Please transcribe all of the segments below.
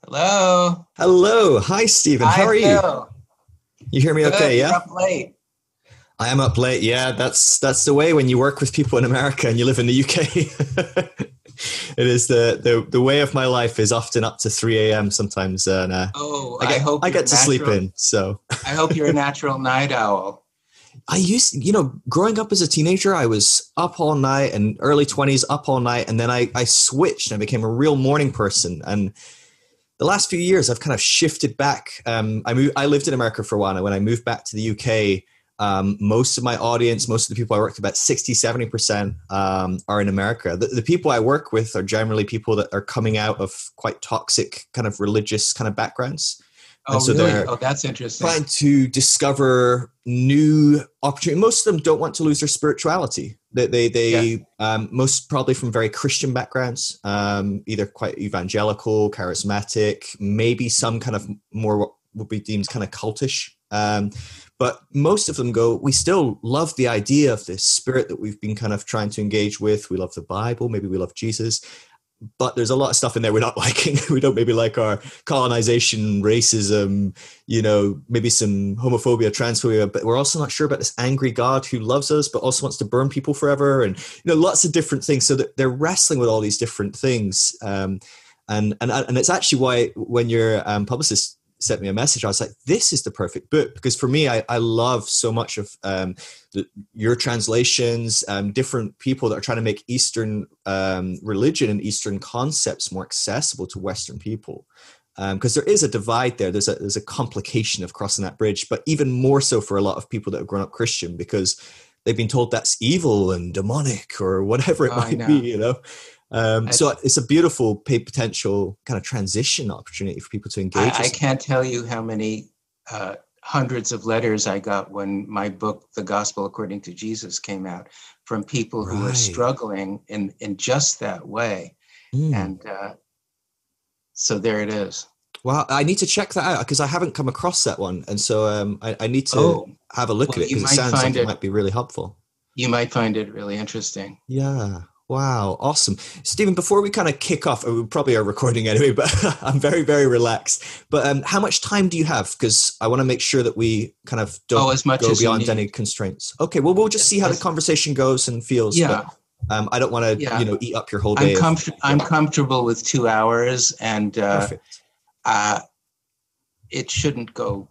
Hello. Hello. Hi, Stephen. How Hi, are you? Phil. You hear me Good. okay, You're yeah? up late. I am up late. Yeah, that's the way when you work with people in America and you live in the UK. It is the way of my life is often up to 3 a.m. sometimes, and Oh, I get I get to sleep in. So I hope you're a natural night owl. I used, growing up as a teenager, I was up all night and early 20s up all night, and then I switched and I became a real morning person. And the last few years, I've kind of shifted back. I lived in America for a while, and when I moved back to the UK, most of my audience, most of the people I work with, about 60, 70% are in America. The people I work with are generally people that are coming out of quite toxic kind of religious kind of backgrounds. And Oh, so really? they're Oh, that's interesting. trying to discover new opportunities. Most of them don't want to lose their spirituality. Yes. They most probably from very Christian backgrounds, either quite evangelical, charismatic, maybe some kind of more what would be deemed kind of cultish. But most of them go, we still love the idea of this spirit that we've been kind of trying to engage with. We love the Bible, maybe we love Jesus, but there's a lot of stuff in there we're not liking. We don't maybe like our colonization, racism, maybe some homophobia, transphobia, but we're also not sure about this angry God who loves us, but also wants to burn people forever. And, lots of different things. So that they're wrestling with all these different things. And it's actually why when your publicist sent me a message, I was like, this is the perfect book, because for me, I love so much of your translations, different people that are trying to make Eastern religion and Eastern concepts more accessible to Western people. Because there is a divide there. There's a complication of crossing that bridge, but even more so for a lot of people that have grown up Christian, because they've been told that's evil and demonic or whatever it Oh, I might be, know. So It's, it's a beautiful potential kind of transition opportunity for people to engage I with something. can't tell you how many hundreds of letters I got when my book, The Gospel According to Jesus, came out from people who were Right. struggling in just that way. Mm. And so there it is. Well, I need to check that out because I haven't come across that one, and so I need to Oh, have a look well, at it because it sounds like it might be really helpful. you might find it really interesting. Yeah. Wow. Awesome. Stephen, before we kind of kick off, we probably are recording anyway, but I'm very, very relaxed. But how much time do you have? Because I want to make sure that we kind of Oh, don't as much go as you beyond any need. constraints. Okay. Well, we'll just see how the As, conversation goes and feels, but yeah, I don't want to, yeah. eat up your whole day of, I'm yeah, comfortable with 2 hours, and perfect. uh, it shouldn't go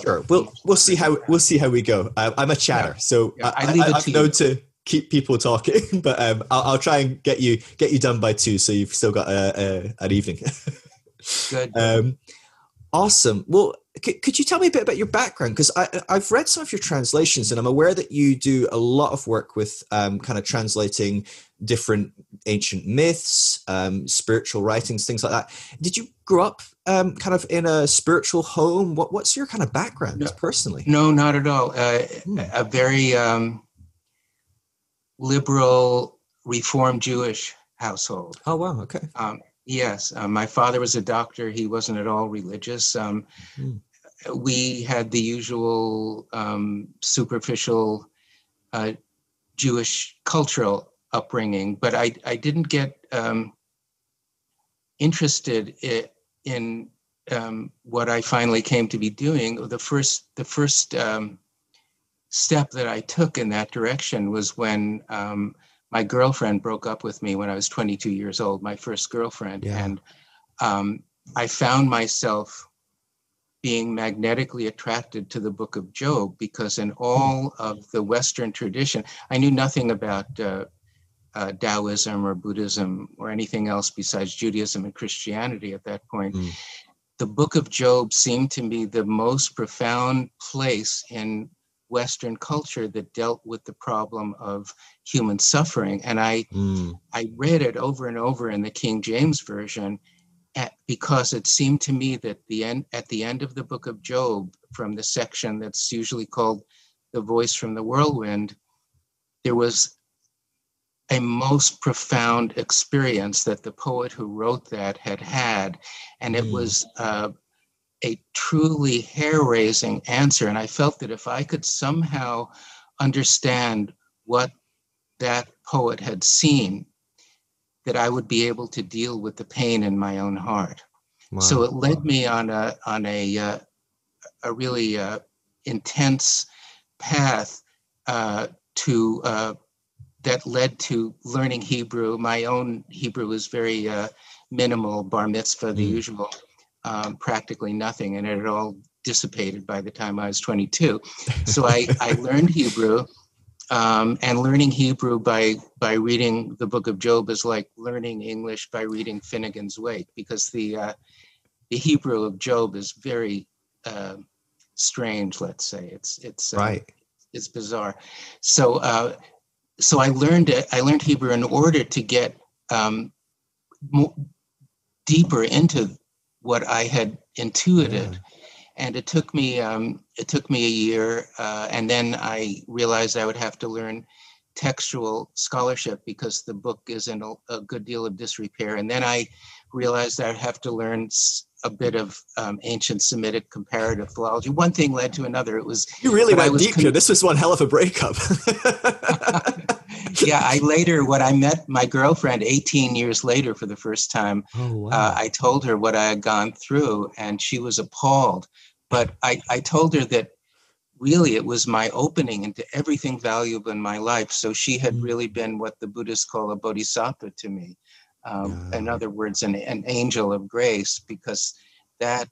Sure. We'll much we'll longer see than how that. we'll see how we go. I'm a Yeah, chatter, so yeah. I leave it I've to known you. to keep people talking, but I'll try and get you done by 2, so you've still got an evening. Good, good. um, Awesome. Well, could you tell me a bit about your background? Because I've read some of your translations, and I'm aware that you do a lot of work with kind of translating different ancient myths, spiritual writings, things like that. Did you grow up kind of in a spiritual home? What's your kind of background No, personally? no, not at all. Hmm. A very liberal, Reform Jewish household. Oh, wow. Okay. Yes, my father was a doctor. He wasn't at all religious. Hmm. We had the usual superficial uh, Jewish cultural upbringing, but I didn't get interested in what I finally came to be doing. The first step that I took in that direction was when my girlfriend broke up with me when I was 22 years old, my first girlfriend. Yeah. And um, I found myself being magnetically attracted to the book of Job because in Hmm. all of the Western tradition, I knew nothing about Taoism or Buddhism or anything else besides Judaism and Christianity at that point. Hmm. The book of Job seemed to me the most profound place in Western culture that dealt with the problem of human suffering. And Hmm. I read it over and over in the King James Version because it seemed to me that at the end of the book of Job, from the section that's usually called The Voice from the Whirlwind, there was a most profound experience that the poet who wrote that had. And it Hmm. was a truly hair-raising answer. And I felt that if I could somehow understand what that poet had seen, that I would be able to deal with the pain in my own heart. So Wow. it led me on a really intense path to that led to learning Hebrew. My own Hebrew is very minimal, bar mitzvah, the usual, practically nothing, and it had all dissipated by the time I was 22. So I learned Hebrew, and learning Hebrew by reading the Book of Job is like learning English by reading Finnegan's Wake, because the Hebrew of Job is very strange. Let's say it's Right. it's bizarre. So so I learned it. I learned Hebrew in order to get deeper into what I had intuited, and it took me a year, and then I realized I would have to learn textual scholarship because the book is in a good deal of disrepair, and then I realized I'd have to learn a bit of ancient Semitic comparative philology. One thing led to another. It was You really went deep here. This was one hell of a breakup. Yeah, when I met my girlfriend 18 years later for the first time, I told her what I had gone through, and she was appalled. But I told her that really it was my opening into everything valuable in my life. So she had really been what the Buddhists call a bodhisattva to me. In other words, an angel of grace, because that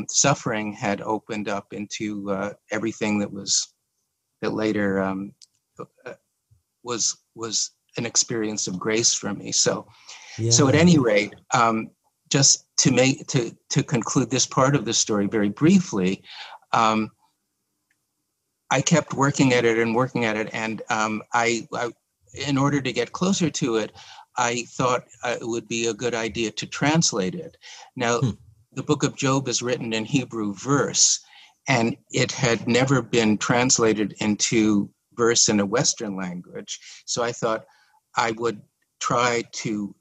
suffering had opened up into everything that later was an experience of grace for me. So at any rate, just to conclude this part of the story very briefly, I kept working at it, and I in order to get closer to it, I thought it would be a good idea to translate it. Now, the Book of Job is written in Hebrew verse, and it had never been translated into verse in a Western language. So I thought I would try to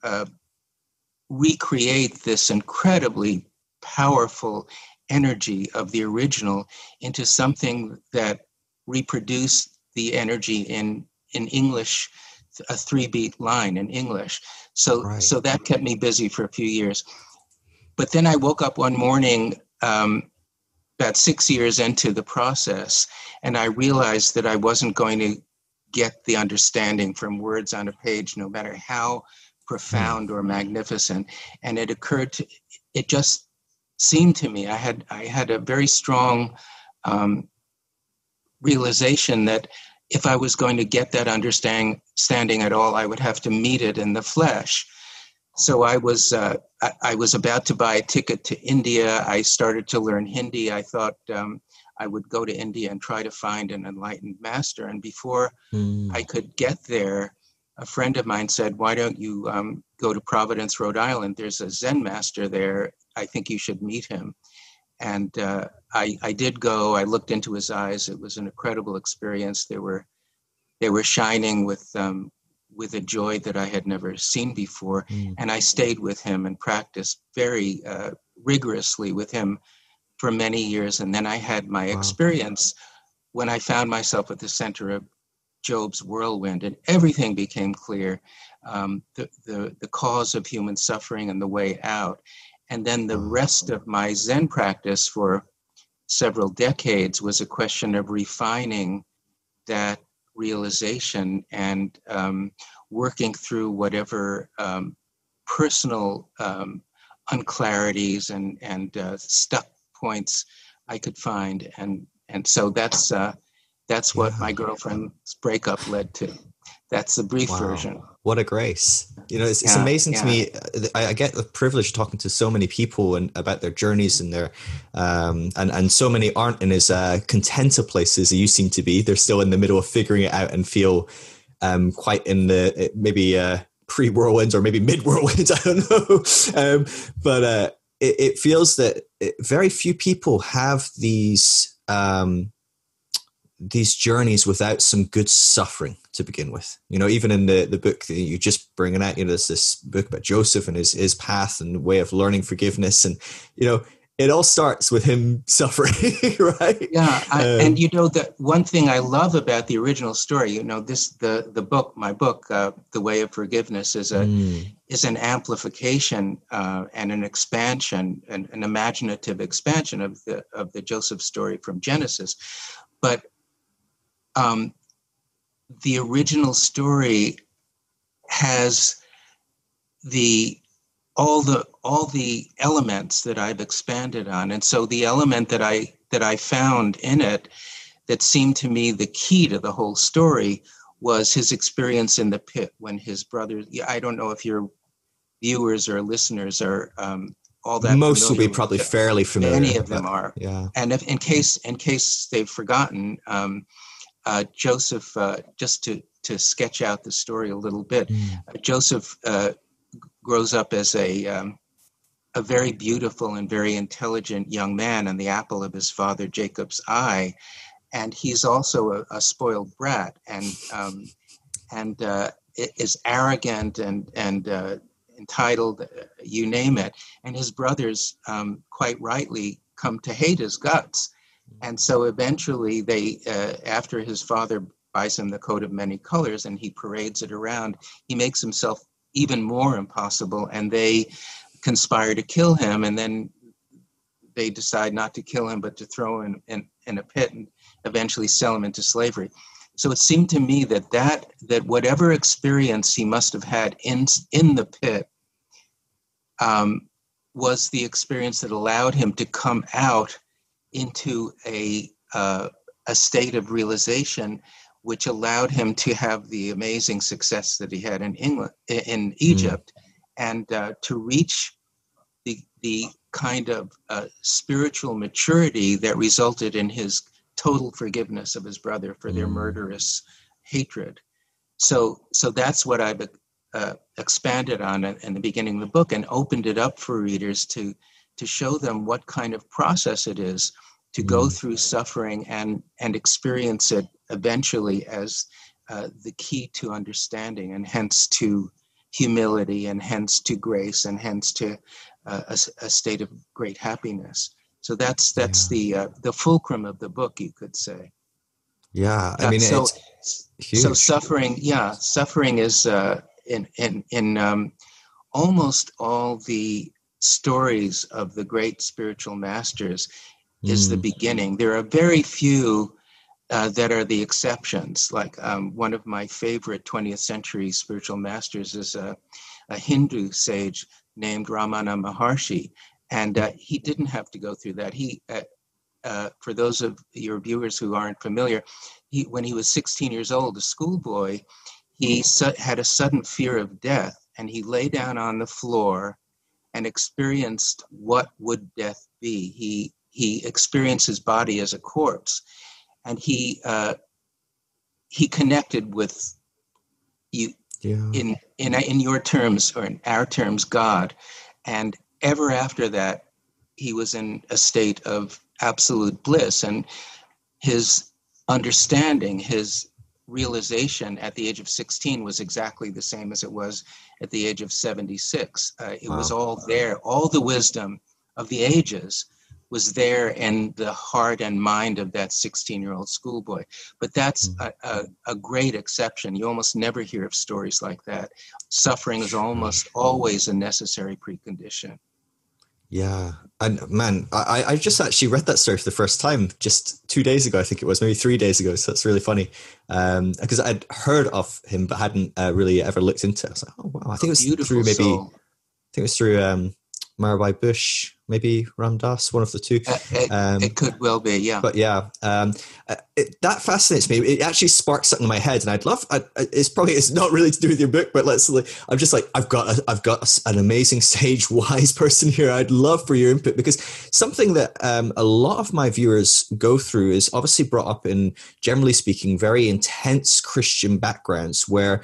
recreate this incredibly powerful energy of the original into something that reproduced the energy in English, a 3-beat line in English. So that kept me busy for a few years. But then I woke up one morning about 6 years into the process, and I realized that I wasn't going to get the understanding from words on a page, no matter how profound or magnificent. And it just seemed to me, I had a very strong realization that if I was going to get that understanding at all, I would have to meet it in the flesh. So I was about to buy a ticket to India. I started to learn Hindi. I thought I would go to India and try to find an enlightened master. And before I could get there, a friend of mine said, "Why don't you go to Providence, Rhode Island? There's a Zen master there. I think you should meet him." And I did go. I looked into his eyes. It was an incredible experience. They were shining with a joy that I had never seen before. And I stayed with him and practiced very rigorously with him for many years. And then I had my experience when I found myself at the center of Job's whirlwind, and everything became clear, the cause of human suffering and the way out. And then the rest of my Zen practice for several decades was a question of refining that realization and working through whatever personal unclarities and stuck points I could find, and so that's what my girlfriend's breakup led to. That's the brief version. What a grace. It's amazing to me. I get the privilege of talking to so many people and about their journeys and their and so many aren't in as contented places as you seem to be. They're still in the middle of figuring it out and feel quite in the maybe pre-whirlwinds or maybe mid-whirlwinds. I don't know. But it feels that very few people have these journeys without some good suffering to begin with. Even in the book that you just bringing out, there's this book about Joseph and his path and way of learning forgiveness. And, it all starts with him suffering, right? Yeah, and the one thing I love about the original story, the book, my book, The Way of Forgiveness, is an amplification and an expansion, an imaginative expansion of the Joseph story from Genesis. But the original story has all the elements that I've expanded on. And so the element that I found in it that seemed to me the key to the whole story was his experience in the pit when his brother, I don't know if your viewers or listeners are all that most will be familiar probably with fairly familiar. Many of them are. Yeah. And in case they've forgotten, Joseph, just to sketch out the story a little bit, Joseph grows up as a very beautiful and very intelligent young man, and the apple of his father Jacob's eye, and he's also a spoiled brat, and is arrogant and entitled, you name it, and his brothers quite rightly come to hate his guts, and so eventually they, after his father buys him the coat of many colors and he parades it around, he makes himself even more impossible, and they conspire to kill him, and then they decide not to kill him but to throw him in a pit and eventually sell him into slavery. So it seemed to me that whatever experience he must have had in the pit was the experience that allowed him to come out into a state of realization, which allowed him to have the amazing success that he had in Egypt, and to reach the kind of spiritual maturity that resulted in his total forgiveness of his brother for their murderous hatred. So that's what I've expanded on in the beginning of the book, and opened it up for readers to show them what kind of process it is to go through suffering and experience it eventually as the key to understanding, and hence to humility, and hence to grace, and hence to a state of great happiness. So that's the fulcrum of the book, you could say. Yeah, I mean, so, it's huge. So suffering is in almost all the stories of the great spiritual masters is the beginning. There are very few that are the exceptions. Like one of my favorite 20th century spiritual masters is a Hindu sage named Ramana Maharshi, and he didn't have to go through that. He, for those of your viewers who aren't familiar, when he was 16 years old, a schoolboy, he had a sudden fear of death, and he lay down on the floor and experienced what would death be. He experienced his body as a corpse, and he connected with you. Yeah. In your terms, or in our terms, God. And ever after that, he was in a state of absolute bliss, and his understanding, his realization at the age of 16 was exactly the same as it was at the age of 76. It was all there. All the wisdom of the ages was there in the heart and mind of that 16-year-old schoolboy. But that's a great exception. You almost never hear of stories like that. Suffering is almost always a necessary precondition. Yeah. And man, I just actually read that story for the first time just 2 days ago, I think it was, maybe 3 days ago. So that's really funny. Because I'd heard of him, but hadn't really ever looked into it. I was like, oh, wow. I think it was through Mirabai Bush, maybe Ram Dass, one of the two. It could well be, yeah. But yeah, that fascinates me. It actually sparks something in my head, and it's not really to do with your book, but I'm just like, I've got an amazing sage, wise person here. I'd love for your input, because something that a lot of my viewers go through is obviously brought up in, generally speaking, very intense Christian backgrounds, where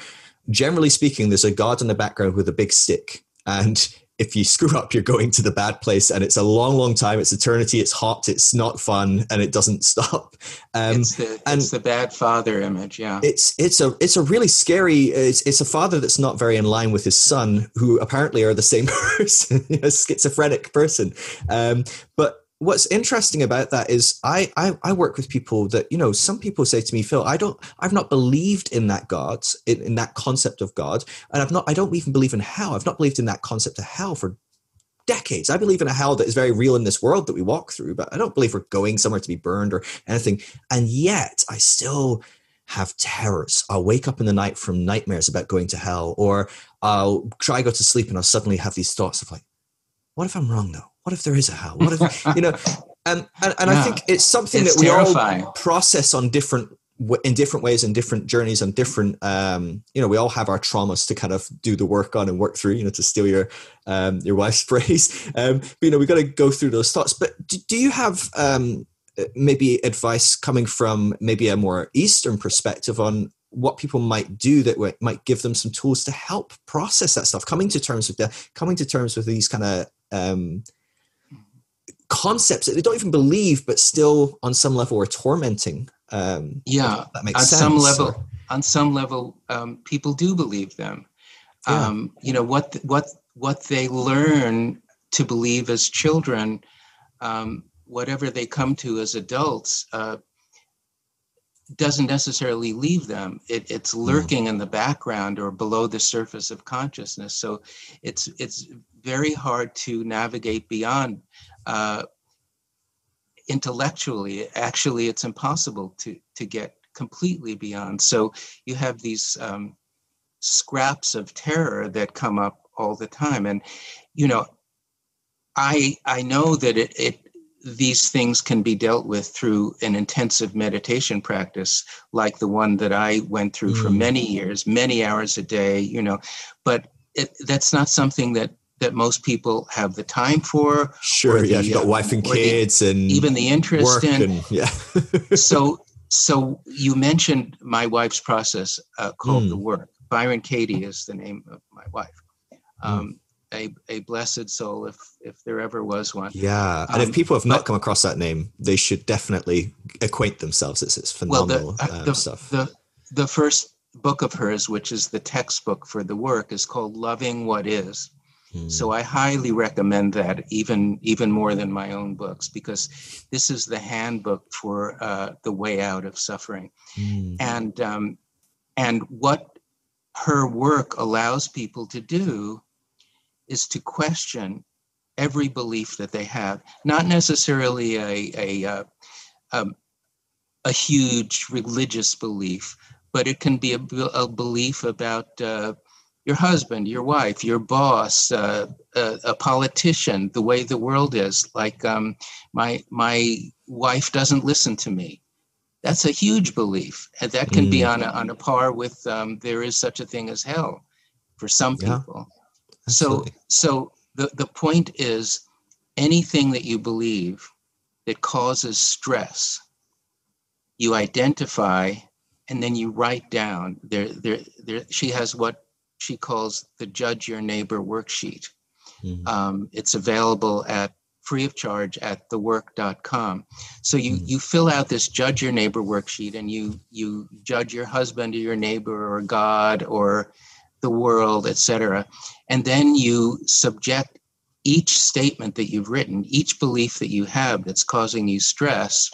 generally speaking, there's a God in the background with a big stick, and if you screw up, you're going to the bad place, and it's a long, long time. It's eternity. It's hot. It's not fun, and it doesn't stop. It's the bad father image. Yeah. It's a really scary. It's a father that's not very in line with his son, who apparently are the same person, a schizophrenic person. But what's interesting about that is I work with people that, some people say to me, Phil, I've not believed in that God, in that concept of God. And I don't even believe in hell. I've not believed in that concept of hell for decades. I believe in a hell that is very real in this world that we walk through, but I don't believe we're going somewhere to be burned or anything. And yet I still have terrors. I'll wake up in the night from nightmares about going to hell, or I'll try to go to sleep and I'll suddenly have these thoughts of like, what if I'm wrong though? What if there is a hell? What if, and yeah. I think it's something that we all process on in different ways, in different journeys, and different, we all have our traumas to kind of do the work on and work through, to steal your wife's phrase. But, we got to go through those thoughts. But do you have maybe advice coming from maybe a more Eastern perspective on what people might do that might give them some tools to help process that stuff, coming to terms with these kind of concepts that they don't even believe, but still on some level are tormenting? That makes sense. On some level, people do believe them. Yeah. What they learn to believe as children, whatever they come to as adults, doesn't necessarily leave them. It's lurking in the background or below the surface of consciousness. So it's very hard to navigate beyond. Intellectually, actually, it's impossible to get completely beyond. So you have these scraps of terror that come up all the time. And, I know that these things can be dealt with through an intensive meditation practice, like the one that I went through for many years, many hours a day, but that's not something that most people have the time for. Sure, yeah, you've got wife and kids and even the interest in. And, yeah. So you mentioned my wife's process called The Work. Bryon Katie is the name of my wife. A blessed soul, if there ever was one. Yeah, and if people have not come across that name, they should definitely acquaint themselves. It's phenomenal stuff. The first book of hers, which is the textbook for The Work, is called Loving What Is. So I highly recommend that, even more than my own books, because this is the handbook for the way out of suffering. And what her work allows people to do is to question every belief that they have, not necessarily a huge religious belief, but it can be a belief about your husband, your wife, your boss, a politician, the way the world is. Like my wife doesn't listen to me. That's a huge belief, and that can be on a par with there is such a thing as hell for some people. Absolutely. So the point is, anything that you believe that causes stress, you identify, and then you write down. She has what she calls the Judge Your Neighbor worksheet. It's available free of charge at thework.com. So you fill out this Judge Your Neighbor worksheet, and you judge your husband or your neighbor or God or the world, etc. And then you subject each statement that you've written, each belief that you have that's causing you stress,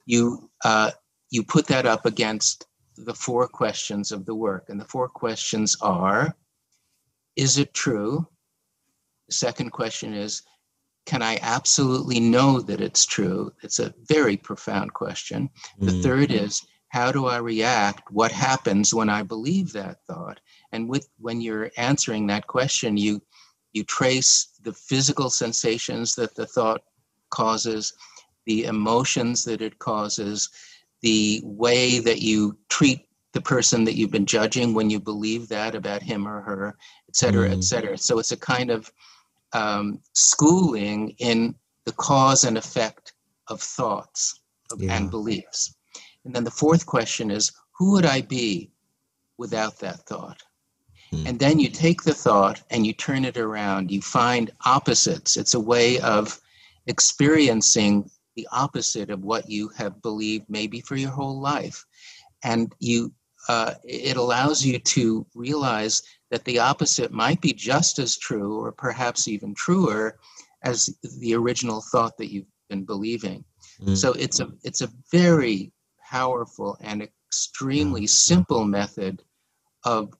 you put that up against the 4 questions of the work. And the 4 questions are, is it true? The second question is, can I absolutely know that it's true? It's a very profound question. The third is, how do I react? What happens when I believe that thought? And when you're answering that question, you trace the physical sensations that the thought causes, the emotions that it causes, the way that you treat the person that you've been judging when you believe that about him or her, et cetera, et cetera. So it's a kind of schooling in the cause and effect of thoughts and beliefs. And then the 4th question is, who would I be without that thought? And then you take the thought and you turn it around. You find opposites. It's a way of experiencing the opposite of what you have believed maybe for your whole life. And it allows you to realize that the opposite might be just as true, or perhaps even truer, as the original thought that you've been believing. So it's a very powerful and extremely simple method of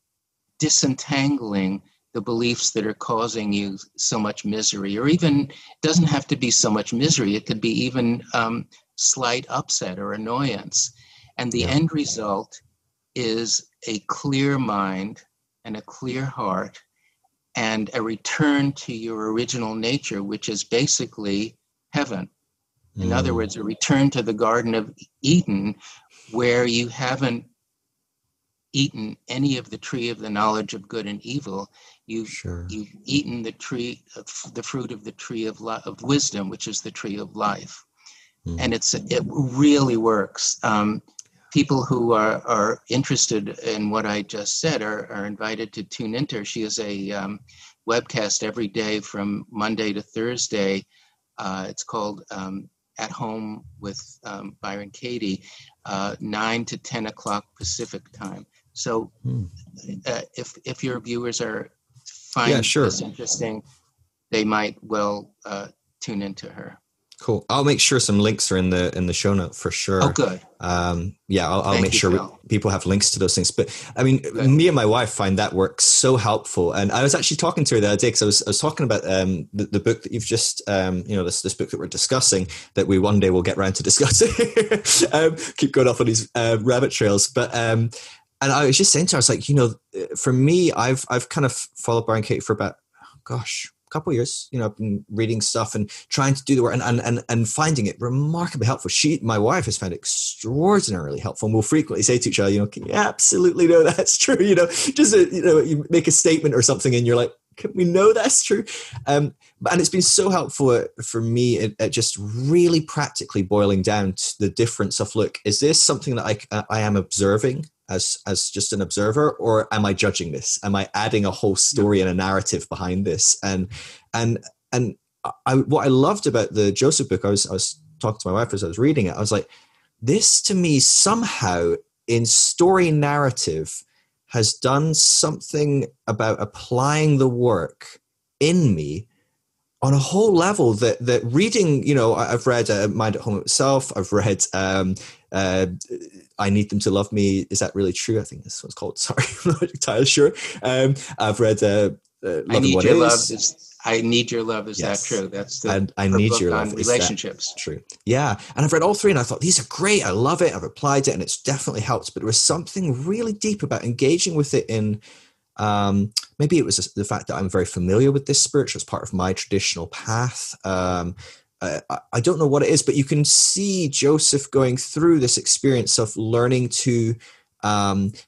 disentangling the beliefs that are causing you so much misery, or even doesn't have to be so much misery. It could be even slight upset or annoyance. And the end result is a clear mind and a clear heart and a return to your original nature, which is basically heaven. In other words, a return to the Garden of Eden, where you haven't eaten any of the tree of the knowledge of good and evil. You've eaten the fruit of the tree of wisdom, which is the tree of life. And it really works. People who are interested in what I just said are invited to tune into her. She has a webcast every day from Monday to Thursday. It's called At Home with Bryon Katie, 9 to 10 o'clock Pacific time. So if your viewers find this interesting, they might well tune into her. Cool. I'll make sure some links are in the show note for sure. Oh, good. I'll make sure people have links to those things. But I mean, me and my wife find that work so helpful. And I was actually talking to her the other day because I was talking about the book that you've just, this book that we're discussing, that we one day will get around to discussing. Keep going off on these rabbit trails. But and I was just saying to her, I was like, for me, I've kind of followed Bryon Katie for about, couple of years. I've been reading stuff and trying to do the work and finding it remarkably helpful. My wife has found it extraordinarily helpful, and we'll frequently say to each other, can you absolutely know that's true? Just you make a statement or something and you're like, can we know that's true? And it's been so helpful for me at just really practically boiling down to the difference of, look, is this something that I am observing as just an observer, or am I judging this? Am I adding a whole story and a narrative behind this? And what I loved about the Joseph book, I was talking to my wife as I was reading it, I was like, this to me somehow in story narrative has done something about applying the work in me on a whole level that reading, I've read Mind at Home Itself. I've read I Need Them to Love Me. Is that really true? I think this one's called. Sorry, I'm not entirely sure. I've read Love and What Is. I Need Your Love. Is that true? That's the I Need Your Love. On relationships. True. Yeah. And I've read all three and I thought, these are great. I love it. I've applied it and it's definitely helped. But there was something really deep about engaging with it in, maybe it was the fact that I'm very familiar with this spiritual as part of my traditional path. I don't know what it is, but you can see Joseph going through this experience of learning to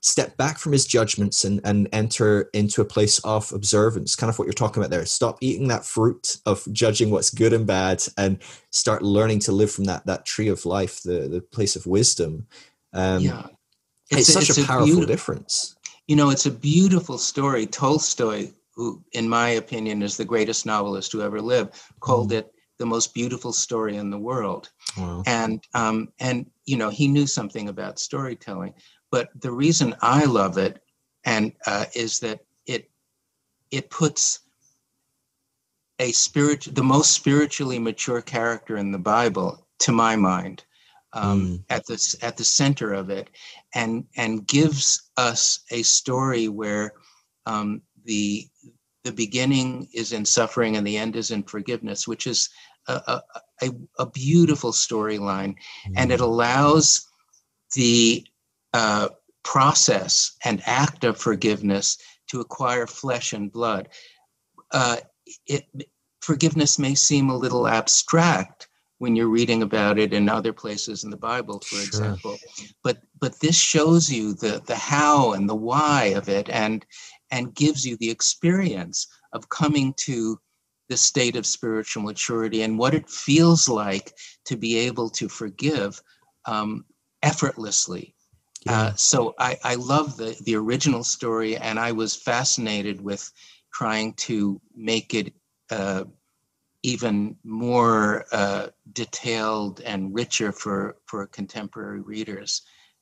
step back from his judgments and enter into a place of observance, kind of what you're talking about there. Stop eating that fruit of judging what's good and bad and start learning to live from that tree of life, the place of wisdom. It's such a powerful difference. It's a beautiful story. Tolstoy, who, in my opinion, is the greatest novelist who ever lived, called it the most beautiful story in the world. Wow. And he knew something about storytelling. But the reason I love it is that it puts the most spiritually mature character in the Bible, to my mind, at the center of it, and gives us a story where the beginning is in suffering and the end is in forgiveness, which is a beautiful storyline, and it allows the process and act of forgiveness to acquire flesh and blood. Forgiveness may seem a little abstract when you're reading about it in other places in the Bible, for example, but this shows you the how and the why of it, and gives you the experience of coming to the state of spiritual maturity and what it feels like to be able to forgive effortlessly. Yeah. So I love the original story, and I was fascinated with trying to make it even more detailed and richer for contemporary readers.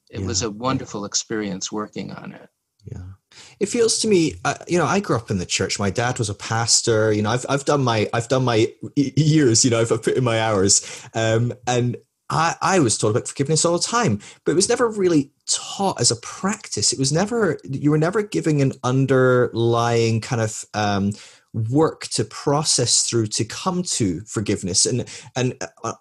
It was Yeah. a wonderful experience working on it. Yeah. It feels to me, I grew up in the church. My dad was a pastor. I've done my years. I've put in my hours, and I was taught about forgiveness all the time, but it was never really taught as a practice. You were never giving an underlying kind of work to process through to come to forgiveness. And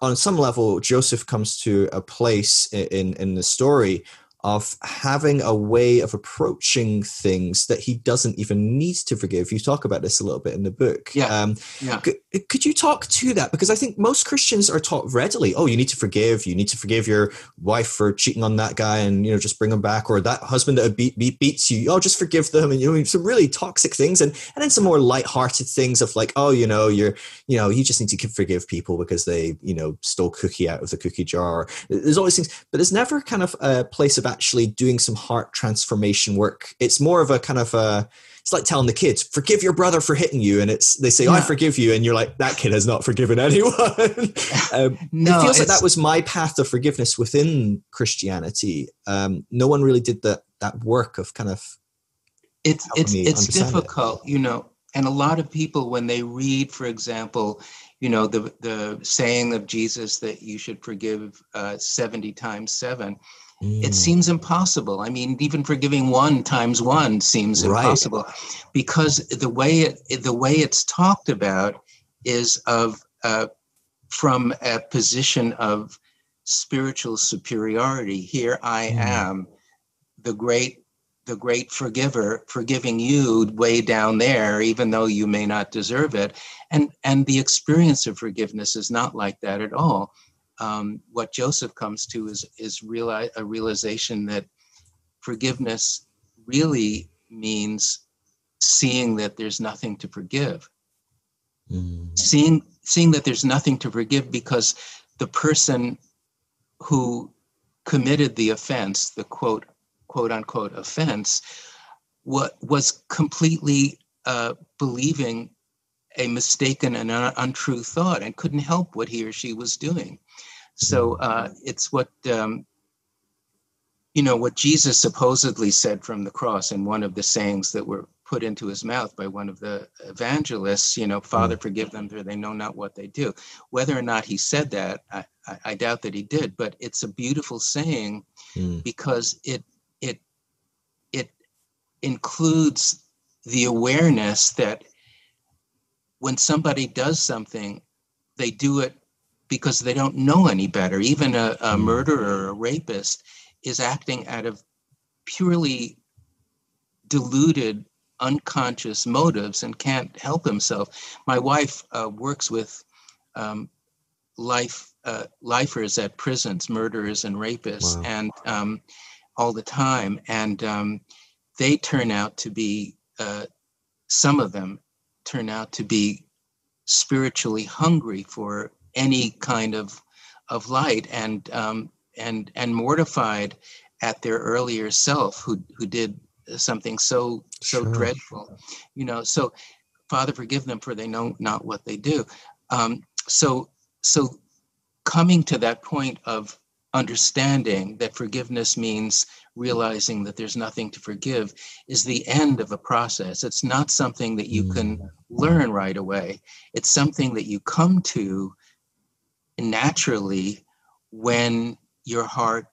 on some level, Joseph comes to a place in the story of having a way of approaching things that he doesn't even need to forgive. You talk about this a little bit in the book. Yeah, yeah. Could you talk to that? Because I think most Christians are taught readily, oh, you need to forgive. You need to forgive your wife for cheating on that guy and, just bring him back. Or that husband that beats you, oh, just forgive them. And, some really toxic things. And then some more lighthearted things of like, oh, you just need to forgive people because they, stole cookie out of the cookie jar. There's all these things, but there's never kind of a place of actually doing some heart transformation work. It's more of a kind of it's like telling the kids, forgive your brother for hitting you. And they say, I forgive you. And you're like, that kid has not forgiven anyone. No, it feels like that was my path of forgiveness within Christianity. No one really did that work of kind of, it's difficult, and a lot of people, when they read, for example, the saying of Jesus that you should forgive 70 times 7, it seems impossible. I mean, even forgiving 1 times 1 seems impossible, because the way it's talked about is from a position of spiritual superiority. Here I am, the great forgiver, forgiving you way down there, even though you may not deserve it. And the experience of forgiveness is not like that at all. What Joseph comes to is a realization that forgiveness really means seeing that there's nothing to forgive. Seeing that there's nothing to forgive because the person who committed the offense, the quote unquote offense, was completely believing a mistaken and untrue thought and couldn't help what he or she was doing. So it's what what Jesus supposedly said from the cross in one of the sayings that were put into his mouth by one of the evangelists, Father, forgive them, for they know not what they do. Whether or not he said that, I doubt that he did, but it's a beautiful saying because it includes the awareness that when somebody does something, they do it because they don't know any better. Even a murderer or a rapist is acting out of purely deluded, unconscious motives and can't help himself. My wife works with lifers at prisons, murderers and rapists, and all the time. And they turn out to be, some of them turn out to be spiritually hungry for any kind of light, and mortified at their earlier self who did something so dreadful, so Father, forgive them, for they know not what they do. So coming to that point of understanding that forgiveness means realizing that there's nothing to forgive is the end of a process. It's not something that you can learn right away. It's something that you come to naturally when your heart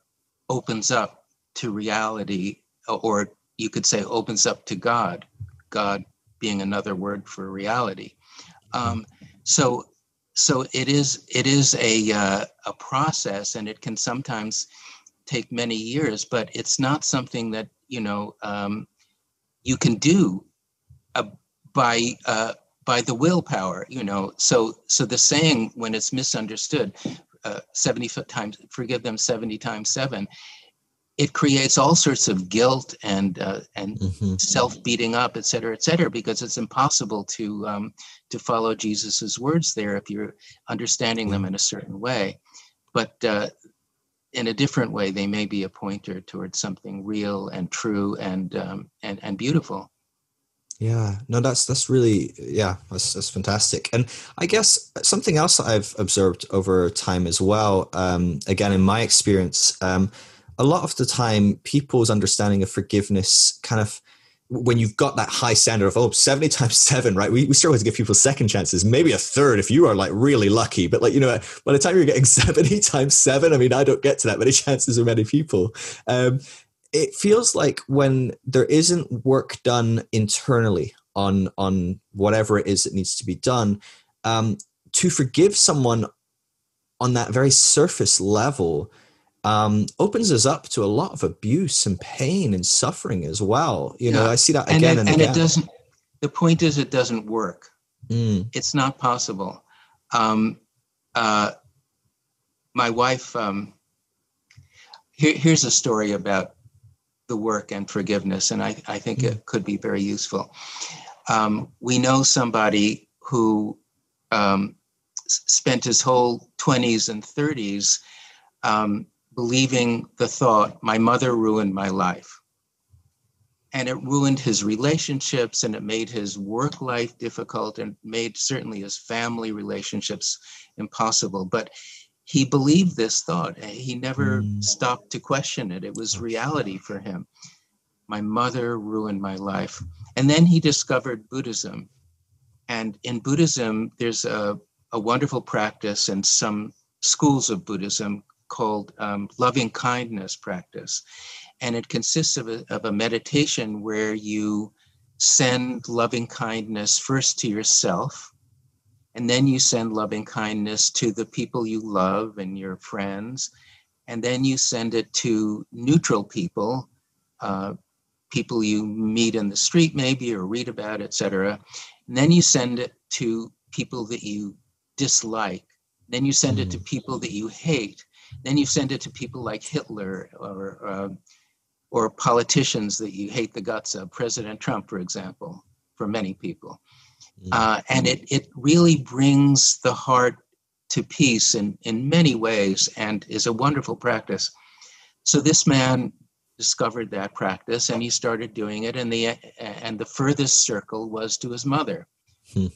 opens up to reality, or you could say opens up to God being another word for reality. So it is a process, and it can sometimes take many years, but it's not something that you can do by the willpower. So the saying, when it's misunderstood, 70 times forgive them 70 times 7, it creates all sorts of guilt and self-beating up, et cetera, because it's impossible to follow Jesus's words there if you're understanding them in a certain way. But in a different way, they may be a pointer towards something real and true and beautiful. Yeah, no, that's really, yeah, that's fantastic. And I guess something else that I've observed over time as well, again, in my experience, a lot of the time, people's understanding of forgiveness kind of, when you've got that high standard of, 70 times 7, right? We struggle to give people second chances, maybe a third if you are like really lucky. But like, by the time you're getting 70 times 7, I mean, I don't get to that many chances with many people. It feels like when there isn't work done internally on whatever it is that needs to be done, to forgive someone on that very surface level opens us up to a lot of abuse and pain and suffering as well. Yeah. I see that again and again. It doesn't. The point is, it doesn't work. It's not possible. My wife. Here's a story about the work and forgiveness, and I think it could be very useful. We know somebody who spent his whole 20s and 30s believing the thought, my mother ruined my life. And it ruined his relationships, and it made his work life difficult, and made certainly his family relationships impossible. But he believed this thought. He never stopped to question it. It was reality for him. My mother ruined my life. And then he discovered Buddhism. And in Buddhism, there's a wonderful practice in some schools of Buddhism called loving kindness practice. And it consists of a meditation where you send loving kindness first to yourself, and then you send loving kindness to the people you love and your friends. And then you send it to neutral people, people you meet in the street maybe, or read about, etc. And then you send it to people that you dislike. Then you send it to people that you hate. Then you send it to people like Hitler or politicians that you hate the guts of, President Trump, for example, for many people. And it really brings the heart to peace in many ways, and is a wonderful practice. So this man discovered that practice, and he started doing it, and the furthest circle was to his mother.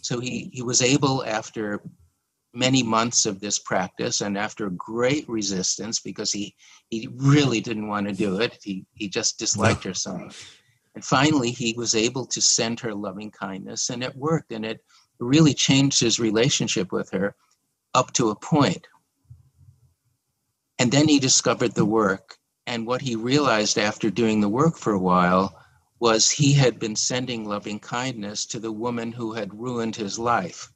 So he was able, after many months of this practice, and after great resistance, because he really didn't want to do it, he just disliked her so much. And finally, he was able to send her loving kindness, and it worked, and it really changed his relationship with her up to a point. And then he discovered the work, and what he realized after doing the work for a while was he had been sending loving kindness to the woman who had ruined his life,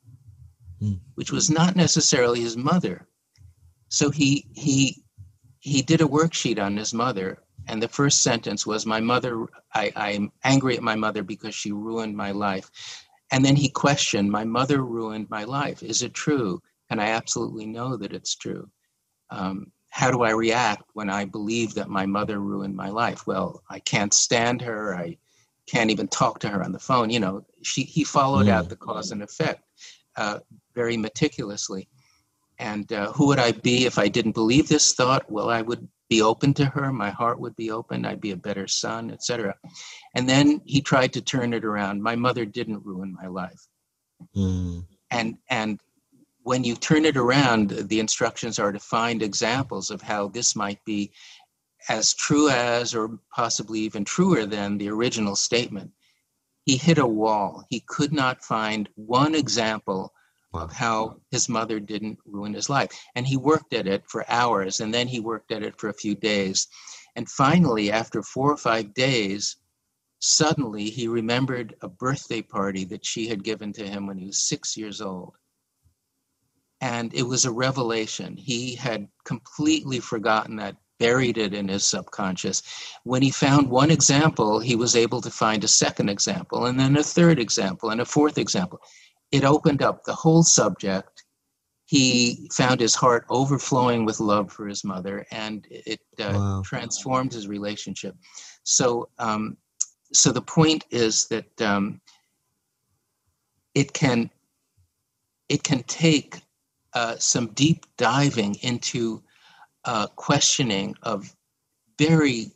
which was not necessarily his mother. So he did a worksheet on his mother, and the first sentence was, "My mother, I'm angry at my mother because she ruined my life." And then he questioned, "My mother ruined my life. Is it true? And I absolutely know that it's true. How do I react when I believe that my mother ruined my life? Well, I can't stand her. I can't even talk to her on the phone." He followed out the cause and effect very meticulously. And who would I be if I didn't believe this thought? Well, I would be open to her. My heart would be open. I'd be a better son, etc. And then he tried to turn it around. My mother didn't ruin my life. And when you turn it around, the instructions are to find examples of how this might be as true as, or possibly even truer than, the original statement. He hit a wall. He could not find one example of how his mother didn't ruin his life. And he worked at it for hours, and then he worked at it for a few days. And finally, after 4 or 5 days, suddenly he remembered a birthday party that she had given to him when he was 6 years old. And it was a revelation. He had completely forgotten that, buried it in his subconscious. When he found one example, he was able to find a second example, and then a third example, and a fourth example. It opened up the whole subject. He found his heart overflowing with love for his mother, and it transformed his relationship. So the point is that it can take some deep diving into questioning of very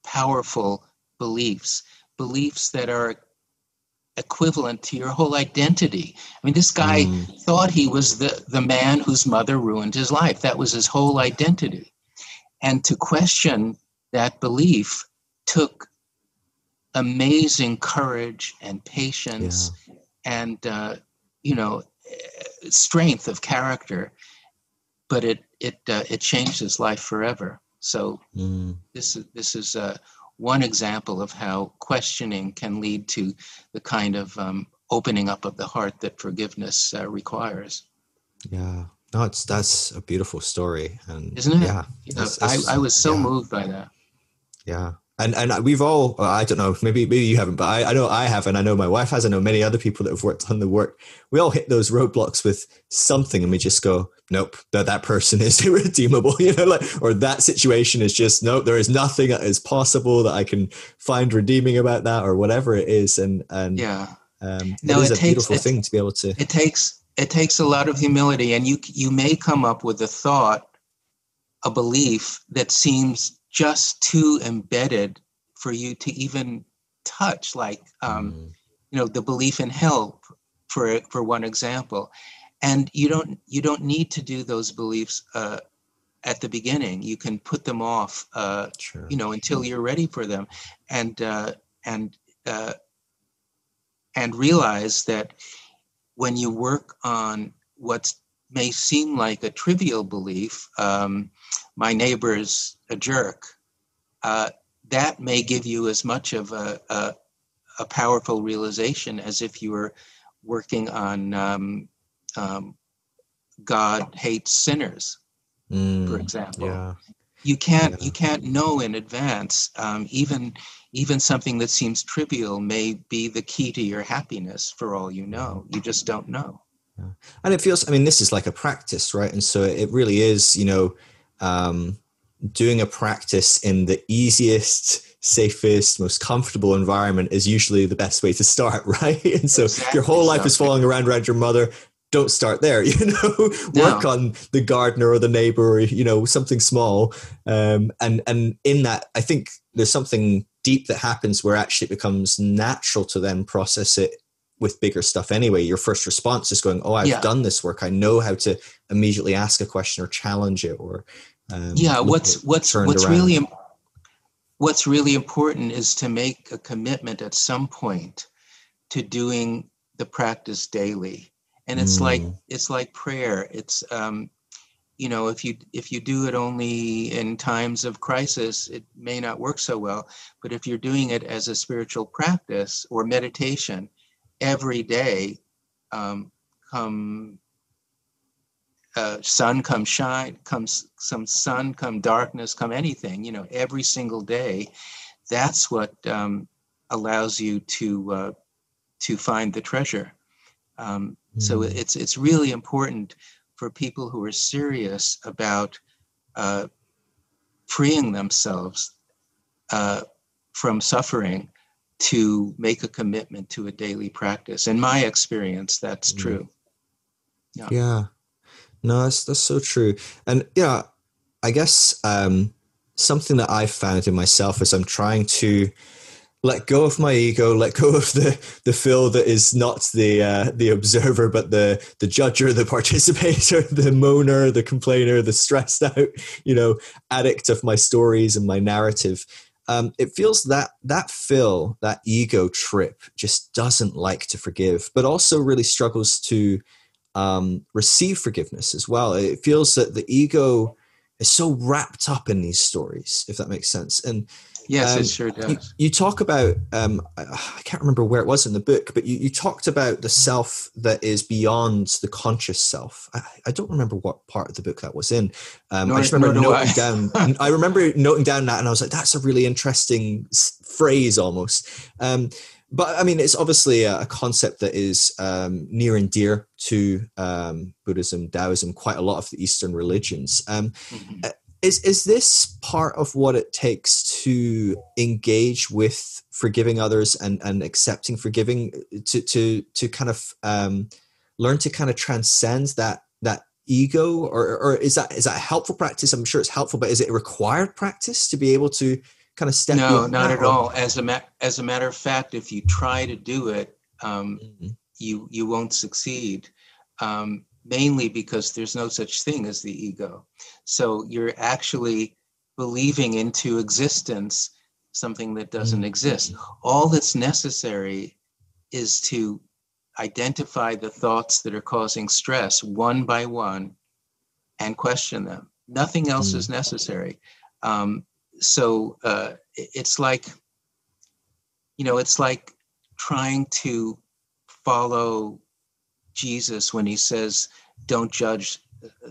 powerful beliefs that are equivalent to your whole identity. I mean, this guy thought he was the man whose mother ruined his life. That was his whole identity. And to question that belief took amazing courage and patience and, strength of character. But it changed his life forever. So this is one example of how questioning can lead to the kind of opening up of the heart that forgiveness requires. Yeah, no, that's a beautiful story, and isn't it? Yeah, I was so moved by that. Yeah. And we've all, I don't know, maybe you haven't, but I know I have, and I know my wife has, I know many other people that have worked on the work. We all hit those roadblocks with something and we just go, nope, that person is irredeemable, or that situation is just, nope, there is nothing that is possible that I can find redeeming about that, or whatever it is. And it is a beautiful thing to be able to. It takes a lot of humility, and you may come up with a thought, a belief that seems just too embedded for you to even touch, like the belief in hell, for one example. And you don't need to do those beliefs at the beginning. You can put them off, until you're ready for them, and realize that when you work on what may seem like a trivial belief, my neighbor's a jerk, that may give you as much of a powerful realization as if you were working on God hates sinners, for example. Yeah. You can't know in advance. Even something that seems trivial may be the key to your happiness, for all you know. You just don't know. Yeah. And it feels, this is like a practice, right? And so it really is, doing a practice in the easiest, safest, most comfortable environment is usually the best way to start, right? And so if your whole life is falling around your mother, don't start there, work on the gardener or the neighbor, or, something small. And in that, I think there's something deep that happens where actually it becomes natural to then process it with bigger stuff anyway. Your first response is going, oh, I've done this work. I know how to immediately ask a question or challenge it, or what's really important is to make a commitment at some point to doing the practice daily. And it's like prayer. It's if you do it only in times of crisis, it may not work so well. But if you're doing it as a spiritual practice or meditation every day, sun come shine, comes some sun, come darkness, come anything, every single day, that's what allows you to find the treasure. So it's really important for people who are serious about freeing themselves from suffering to make a commitment to a daily practice. In my experience, that's true. Yeah. No, that's so true. And I guess something that I've found in myself is I'm trying to let go of my ego, let go of the Phil that is not the observer, but the judger, the participator, the moaner, the complainer, the stressed out, addict of my stories and my narrative. It feels that Phil, that ego trip, just doesn't like to forgive, but also really struggles to receive forgiveness as well. It feels that the ego is so wrapped up in these stories, if that makes sense. And yes, it sure does. You talk about, I can't remember where it was in the book, but you talked about the self that is beyond the conscious self. I don't remember what part of the book that was in. I just remember noting down. I remember noting down that, and I was like, that's a really interesting phrase almost. But it's obviously a concept that is near and dear to Buddhism, Taoism, quite a lot of the Eastern religions. Is this part of what it takes to engage with forgiving others and accepting forgiving, to kind of learn to kind of transcend that ego, or is that a helpful practice? I'm sure it's helpful, but is it a required practice to be able to kind of step No, beyond not that? at all. As a matter of fact, if you try to do it, Mhm. you won't succeed. Mainly because there's no such thing as the ego. So you're actually believing into existence something that doesn't exist. All that's necessary is to identify the thoughts that are causing stress one by one and question them. Nothing else is necessary. So it's like, it's like trying to follow Jesus when he says, "Don't judge,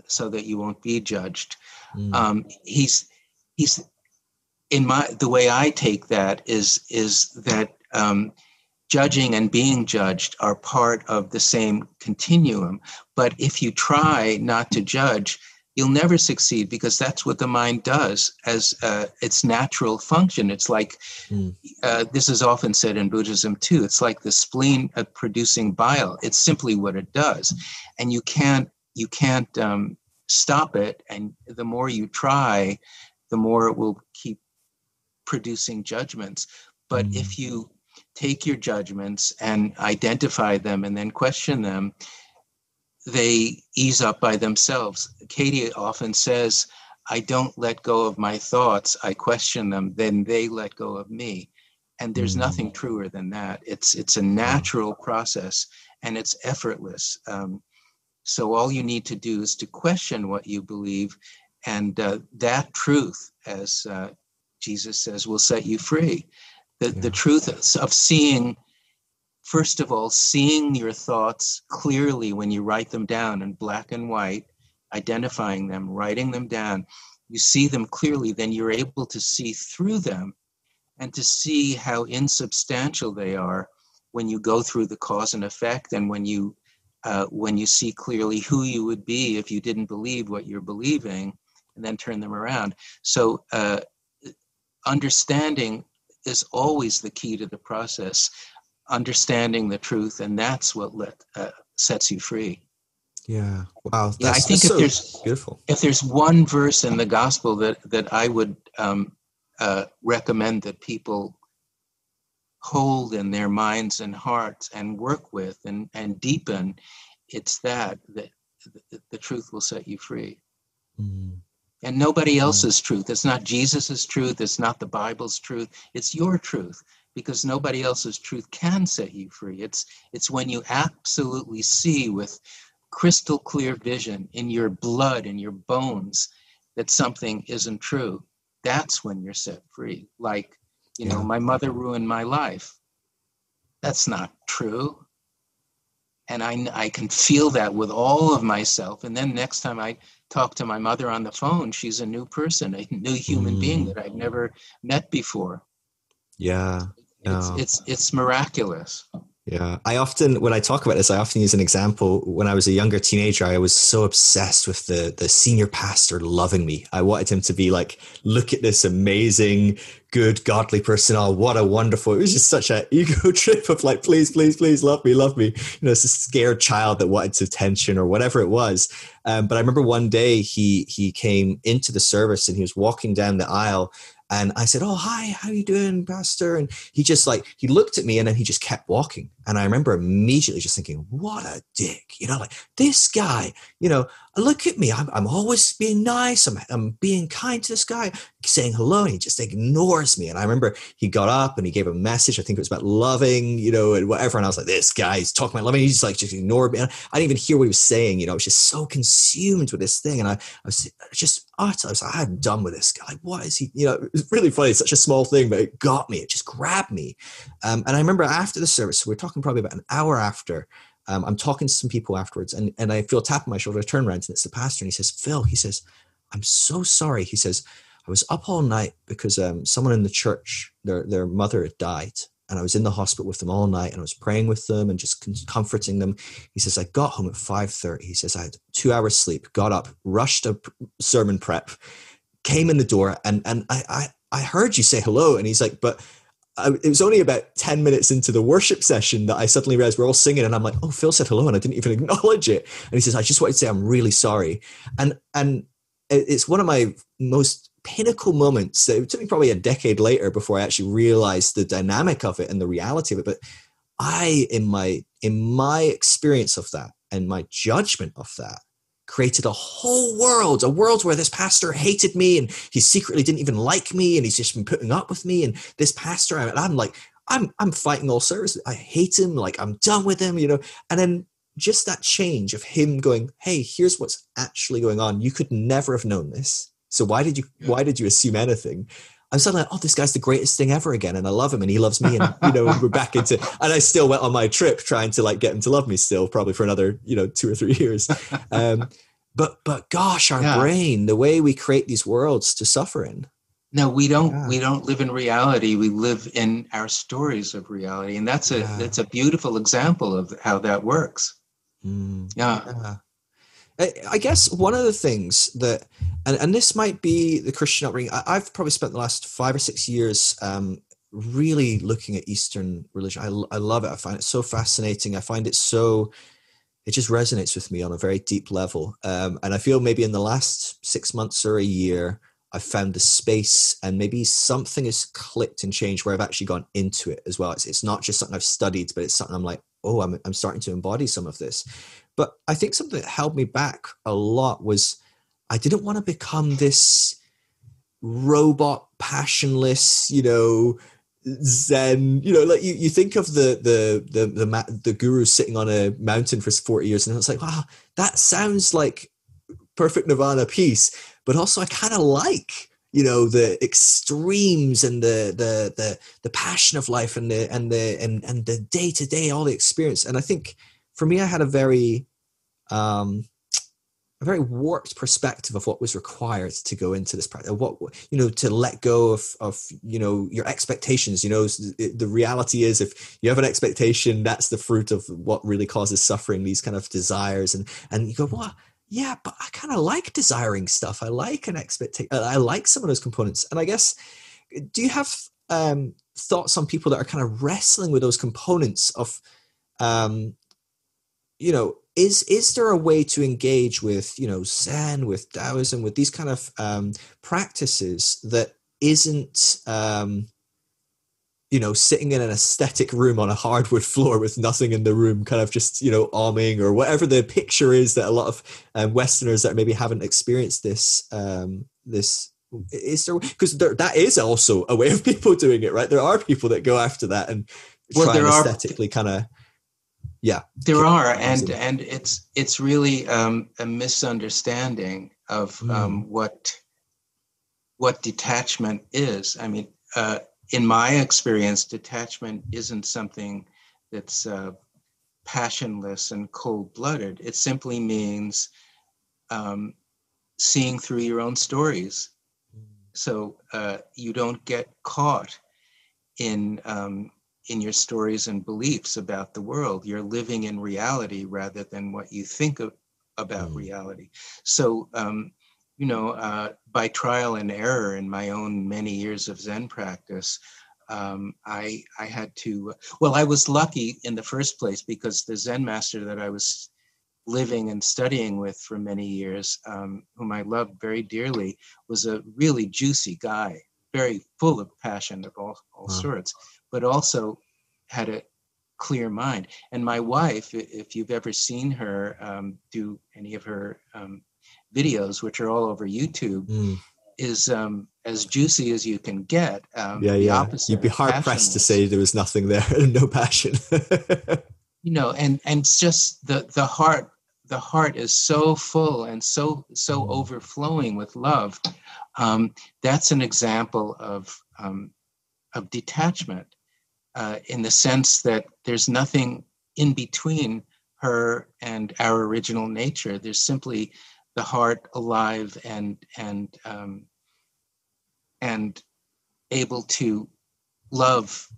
so that you won't be judged." He's the way I take that is that judging and being judged are part of the same continuum. But if you try not to judge, you'll never succeed, because that's what the mind does as its natural function. It's like, this is often said in Buddhism too, it's like the spleen producing bile. It's simply what it does. And you can't stop it. And the more you try, the more it will keep producing judgments. But if you take your judgments and identify them and then question them, they ease up by themselves. Katie often says, "I don't let go of my thoughts, I question them, then they let go of me." And there's nothing truer than that. It's a natural process, and it's effortless. So all you need to do is to question what you believe, and that truth, as Jesus says, will set you free. The truth of seeing, first of all, seeing your thoughts clearly when you write them down in black and white, identifying them, writing them down, you see them clearly, then you're able to see through them and to see how insubstantial they are when you go through the cause and effect, and when you see clearly who you would be if you didn't believe what you're believing, and then turn them around. So understanding is always the key to the process. Understanding the truth, and that's what sets you free. Yeah. Wow. Yeah, I think that's so beautiful. If there's one verse in the gospel that I would recommend that people hold in their minds and hearts and work with and deepen, it's that the truth will set you free. And nobody else's truth. It's not Jesus's truth. It's not the Bible's truth. It's your truth, because nobody else's truth can set you free. It's when you absolutely see with crystal clear vision in your blood, in your bones, that something isn't true. That's when you're set free. Like, my mother ruined my life. That's not true. And I can feel that with all of myself. And then next time I talk to my mother on the phone, she's a new person, a new human being that I've never met before. Yeah. It's miraculous. Yeah. When I talk about this, I often use an example. When I was a younger teenager, I was so obsessed with the senior pastor loving me. I wanted him to be like, look at this amazing, good, godly person. Oh, what a wonderful, it was just such an ego trip of like, please, please, please love me, love me. It's a scared child that wanted attention or whatever it was. But I remember one day he came into the service and he was walking down the aisle. And I said, "Oh, hi, how you doing, Pastor?" And he looked at me and then he just kept walking. And I remember immediately just thinking, what a dick, like this guy, look at me. I'm always being nice. I'm being kind to this guy, saying hello, and he just ignores me. And I remember he got up and he gave a message. I think it was about loving, and whatever. And I was like, this guy's talking about loving. He just ignored me. And I didn't even hear what he was saying. I was just so consumed with this thing. And I was like, I'm done with this guy. Like, what is he? It's really funny. It's such a small thing, but it got me. It just grabbed me. And I remember after the service, so we're talking probably about an hour after, I'm talking to some people afterwards, and I feel a tap on my shoulder. I turn around and it's the pastor, and he says, "Phil," he says, "I'm so sorry." He says, "I was up all night because someone in the church, their mother had died, and I was in the hospital with them all night, and I was praying with them and just comforting them." He says, "I got home at 5:30. He says, "I had 2 hours sleep, got up, rushed a sermon prep, came in the door, and I heard you say hello." And he's like, "But it was only about 10 minutes into the worship session that I suddenly realized we're all singing, and I'm like, oh, Phil said hello, and I didn't even acknowledge it. And he says, I just wanted to say I'm really sorry. And it's one of my most pinnacle moments. It took me probably a decade later before I actually realized the dynamic of it and the reality of it. But in my experience of that and my judgment of that, created a whole world, a world where this pastor hated me and he secretly didn't even like me and he's just been putting up with me. And this pastor, and I'm like, I'm fighting all service. I hate him. Like, I'm done with him, And then just that change of him going, hey, here's what's actually going on. You could never have known this. So why did you assume anything? I'm suddenly like, oh, this guy's the greatest thing ever again. And I love him and he loves me. And, we're back into, and I still went on my trip trying to like get him to love me still, probably for another, 2 or 3 years. But gosh, our brain, the way we create these worlds to suffer in. No, we don't live in reality. We live in our stories of reality. And that's a beautiful example of how that works. Yeah. I guess one of the things that, and this might be the Christian upbringing, I've probably spent the last 5 or 6 years really looking at Eastern religion. I love it. I find it so fascinating. I find it just resonates with me on a very deep level. And I feel maybe in the last 6 months or a year, I've found the space and maybe something has clicked and changed where I've actually gone into it as well. It's not just something I've studied, but it's something I'm like, oh, I'm starting to embody some of this. But I think something that held me back a lot was I didn't want to become this robot, passionless, Zen, like you think of the guru sitting on a mountain for 40 years, and it's like, wow, that sounds like perfect nirvana peace. But also I kind of like, the extremes and the passion of life and the day to day, all the experience. And I think for me, I had a very warped perspective of what was required to go into this practice, to let go of your expectations. The reality is, if you have an expectation, that's the fruit of what really causes suffering, these kind of desires. And you go, well, yeah, but I kind of like desiring stuff. I like an expectation. I like some of those components. And I guess, do you have thoughts on people that are kind of wrestling with those components of, is there a way to engage with, Zen, with Taoism, with these kind of practices that isn't, sitting in an aesthetic room on a hardwood floor with nothing in the room, kind of just, auming or whatever the picture is that a lot of Westerners that maybe haven't experienced this, is there, because that is also a way of people doing it, right? There are people that go after that and try and aesthetically kind of, there are, and it's really a misunderstanding of what detachment is. I mean, in my experience, detachment isn't something that's passionless and cold-blooded. It simply means seeing through your own stories. So you don't get caught in your stories and beliefs about the world. You're living in reality rather than what you think about reality. So, by trial and error in my own many years of Zen practice, I had to, I was lucky in the first place because the Zen master that I was living and studying with for many years, whom I loved very dearly, was a really juicy guy, very full of passion of all sorts, but also had a clear mind. And my wife, if you've ever seen her do any of her videos, which are all over YouTube, is as juicy as you can get. The opposite. You'd be hard pressed to say there was nothing there, no passion. And it's just the heart. The heart is so full and so overflowing with love. That's an example of detachment, in the sense that there's nothing in between her and our original nature. There's simply the heart alive and able to love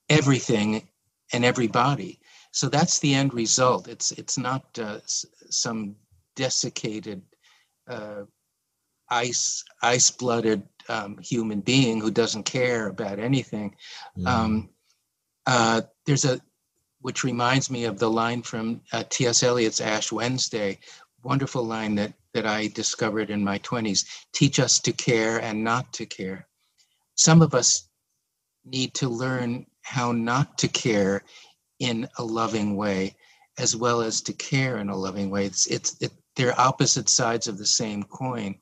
everything and everybody. So that's the end result. It's not some desiccated, ice-blooded human being who doesn't care about anything. There's which reminds me of the line from T.S. Eliot's Ash Wednesday, wonderful line that I discovered in my 20s, teach us to care and not to care. Some of us need to learn how not to care in a loving way, as well as to care in a loving way. They're opposite sides of the same coin.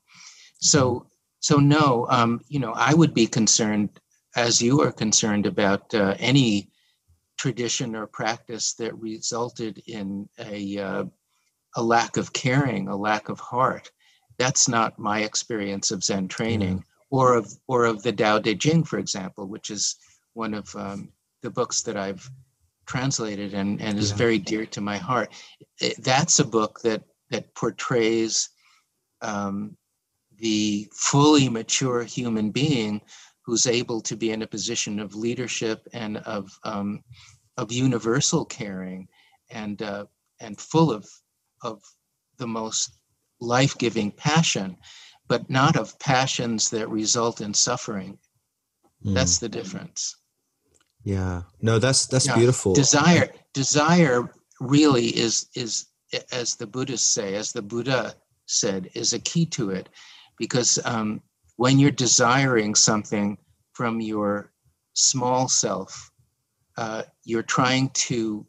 So no, I would be concerned, as you are concerned, about any tradition or practice that resulted in a lack of caring, a lack of heart. That's not my experience of Zen training, or of the Tao Te Ching, for example, which is one of the books that I've translated and is very dear to my heart. That's a book that portrays the fully mature human being who's able to be in a position of leadership and of universal caring, and full of the most life-giving passion, but not of passions that result in suffering. That's the difference. Yeah, no, that's beautiful. Desire really is, as the Buddhists say, as the Buddha said, is a key to it, because when you're desiring something from your small self, you're trying to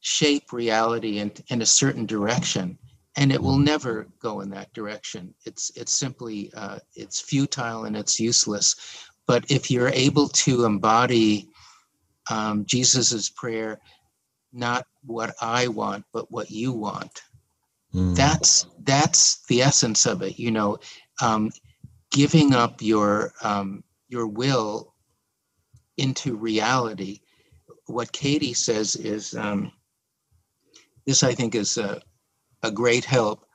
shape reality in a certain direction, and it will never go in that direction. It's simply it's futile and it's useless. But if you're able to embody Jesus's prayer, not what I want, but what you want, that's the essence of it. Giving up your will into reality. What Katie says is, this I think is a great help.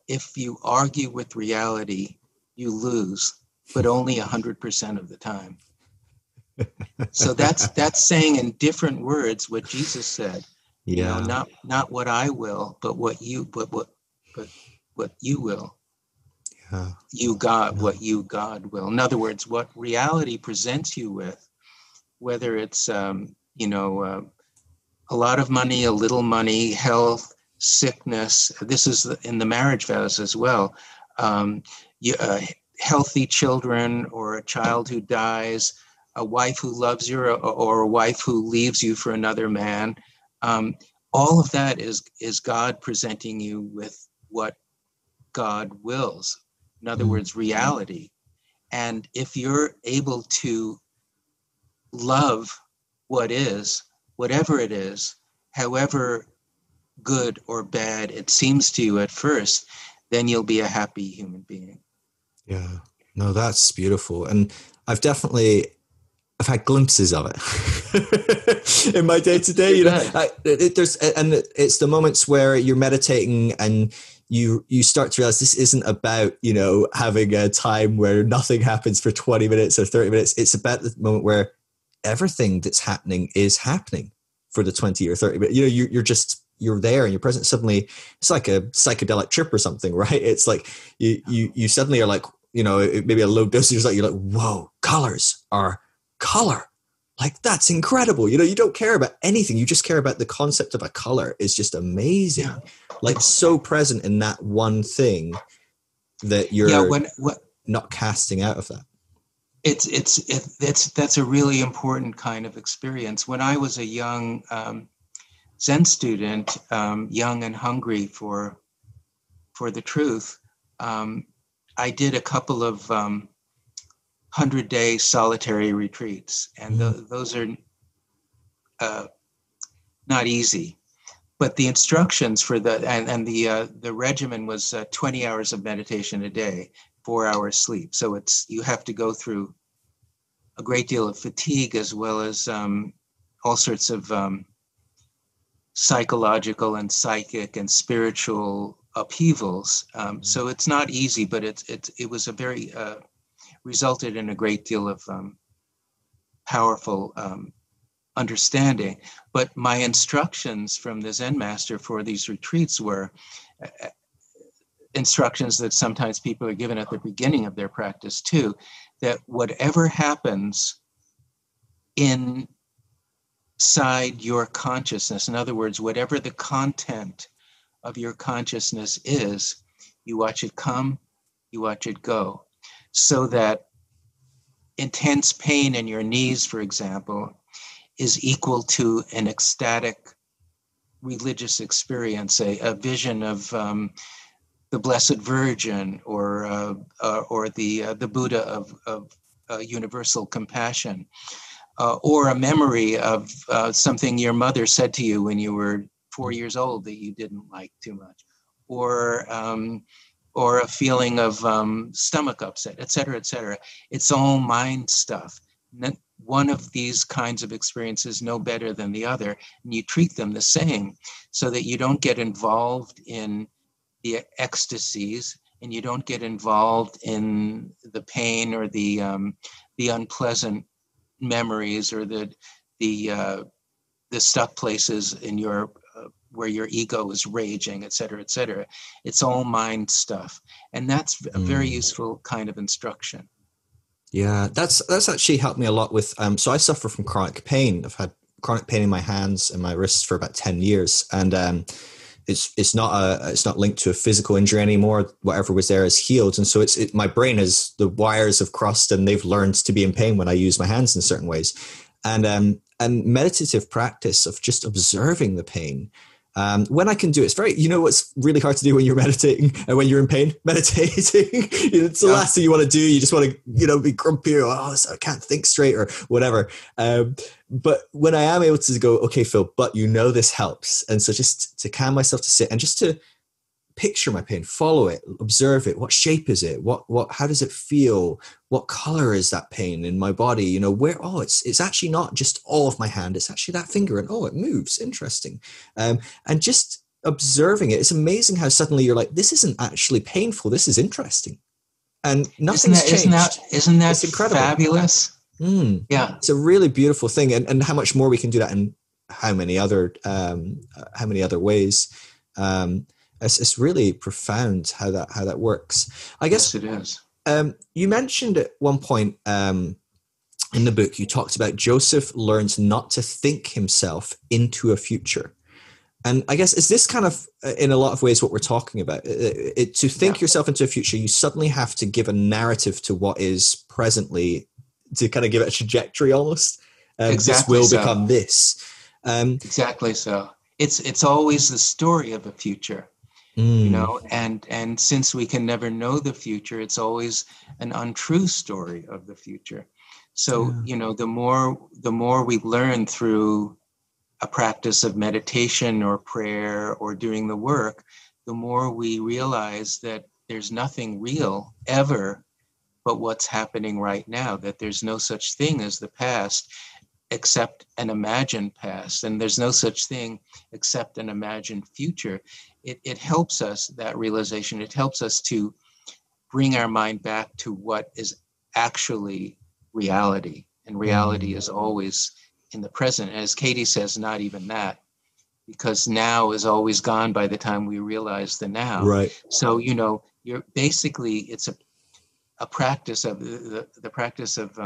If you argue with reality, you lose, but only 100% of the time. So that's saying in different words what Jesus said. Not what I will, but what you will. You God, what you God will. In other words, what reality presents you with, whether it's a lot of money, a little money, health, sickness. This is in the marriage vows as well. Healthy children, or a child who dies, a wife who loves you, or a wife who leaves you for another man. All of that is God presenting you with what God wills. In other words, reality. And if you're able to love what is, whatever it is, however good or bad it seems to you at first, then you'll be a happy human being. Yeah, no, that's beautiful. And I've had glimpses of it in my day to day. It's the moments where you're meditating and you start to realize this isn't about, having a time where nothing happens for 20 minutes or 30 minutes. It's about the moment where everything that's happening is happening for the 20 or 30 minutes. You're there and you're present. Suddenly it's like a psychedelic trip or something, right? It's like you suddenly are like, maybe a low dosage, like you're like, whoa, colors are color. Like, that's incredible. You don't care about anything. You just care about the concept of a color. Is just amazing. Yeah. Like, so present in that one thing that you're not casting out of that. That's a really important kind of experience. When I was a young Zen student, young and hungry for the truth, I did a couple of 100-day solitary retreats, and those are not easy. But the instructions for the regimen was 20 hours of meditation a day, 4 hours sleep. So you have to go through a great deal of fatigue, as well as all sorts of psychological and psychic and spiritual upheavals. So it's not easy, but it was a very resulted in a great deal of powerful understanding. But my instructions from the Zen master for these retreats were, instructions that sometimes people are given at the beginning of their practice too, that whatever happens inside your consciousness, in other words, whatever the content of your consciousness is, you watch it come, you watch it go. So that intense pain in your knees, for example, is equal to an ecstatic religious experience, a vision of the Blessed Virgin, or the Buddha of universal compassion, or a memory of something your mother said to you when you were 4 years old that you didn't like too much, or a feeling of stomach upset, et cetera, et cetera. It's all mind stuff. One of these kinds of experiences no better than the other, and you treat them the same so that you don't get involved in the ecstasies, and you don't get involved in the pain or the unpleasant memories, or the stuck places in your where your ego is raging, et cetera, et cetera. It's all mind stuff, and that's a very useful kind of instruction. Yeah, that's actually helped me a lot with. So I suffer from chronic pain. I've had chronic pain in my hands and my wrists for about 10 years, and it's not linked to a physical injury anymore. Whatever was there is healed, and so my brain has, the wires have crossed, and they've learned to be in pain when I use my hands in certain ways, and meditative practice of just observing the pain. When I can do it, it's very, what's really hard to do when you're meditating and when you're in pain, meditating, it's the last thing you want to do. You just want to, be grumpy, or, I can't think straight, or whatever. But when I am able to go, okay, Phil, but this helps. And so just to calm myself, to sit and just to picture my pain, follow it, observe it. What shape is it? How does it feel? What color is that pain in my body? It's actually not just all of my hand. It's actually that finger, and it moves. Interesting. And just observing it. It's amazing how suddenly you're like, this isn't actually painful. This is interesting. And nothing's changed. Isn't that it's incredible. Fabulous? Yeah. It's a really beautiful thing. And how much more we can do that in how many other ways. It's really profound how that works. I guess yes, it is. You mentioned at one point in the book, you talked about Joseph learns not to think himself into a future. And I guess, is this kind of, in a lot of ways, what we're talking about? To think yourself into a future, you suddenly have to give a narrative to what is presently, to kind of give it a trajectory almost. Exactly. This will become this. Exactly so. It's always the story of a future. And since we can never know the future, it's always an untrue story of the future. So, the more we learn through a practice of meditation or prayer or doing the work, the more we realize that there's nothing real ever but what's happening right now, that there's no such thing as the past except an imagined past, and there's no such thing except an imagined future. It helps us, that realization, it helps us to bring our mind back to what is actually reality. And reality is always in the present. And as Katie says, not even that, because now is always gone by the time we realize the now. Right. So, you're basically, it's a practice of the practice of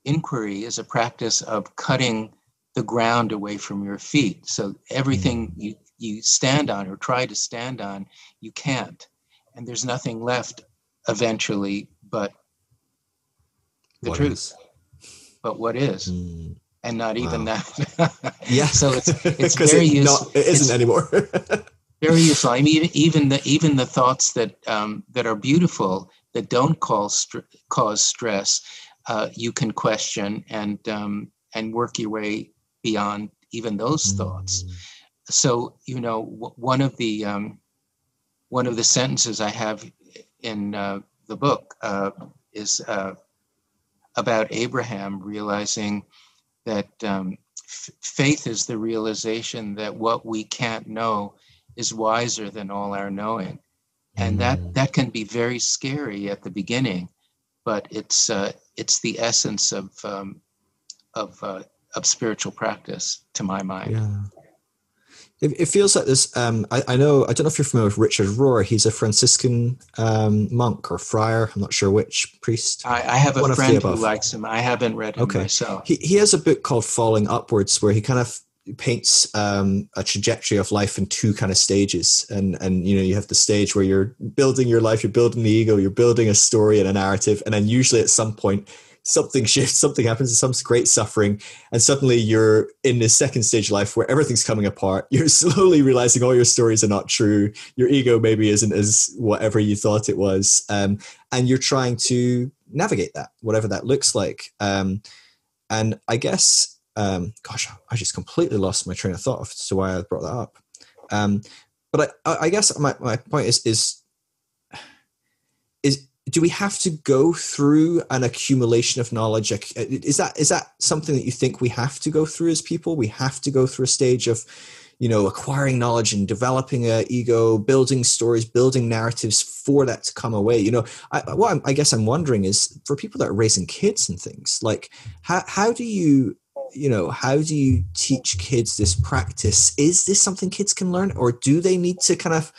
inquiry is a practice of cutting the ground away from your feet. So everything you stand on or try to stand on, you can't. And there's nothing left eventually but the truth. But what is? And not even that. Yeah. So it's very useful. It isn't anymore. Very useful. I mean, even the thoughts that are beautiful, that don't cause stress, you can question and work your way beyond even those thoughts. So, one of the sentences I have in the book is about Abraham realizing that faith is the realization that what we can't know is wiser than all our knowing. And that can be very scary at the beginning, but it's the essence of spiritual practice, to my mind. It feels like this. I know. I don't know if you're familiar with Richard Rohr. He's a Franciscan monk or friar. I'm not sure which priest. I have a One of the friend who above. likes him. I haven't read him Okay. myself. He has a book called Falling Upwards, where he kind of paints a trajectory of life in two kind of stages. And you have the stage where you're building your life, you're building the ego, you're building a story and a narrative. And then usually at some point, something shifts, something happens, some great suffering. And suddenly you're in this second stage of life where everything's coming apart. You're slowly realizing all your stories are not true. Your ego maybe isn't as whatever you thought it was. And you're trying to navigate that, whatever that looks like. And I guess, gosh, I just completely lost my train of thought as to why I brought that up. But I guess my point is do we have to go through an accumulation of knowledge? Is that something that you think we have to go through as people? We have to go through a stage of, acquiring knowledge and developing an ego, building stories, building narratives for that to come away. What I guess I'm wondering is for people that are raising kids and things, like how do you teach kids this practice? Is this something kids can learn, or do they need to kind of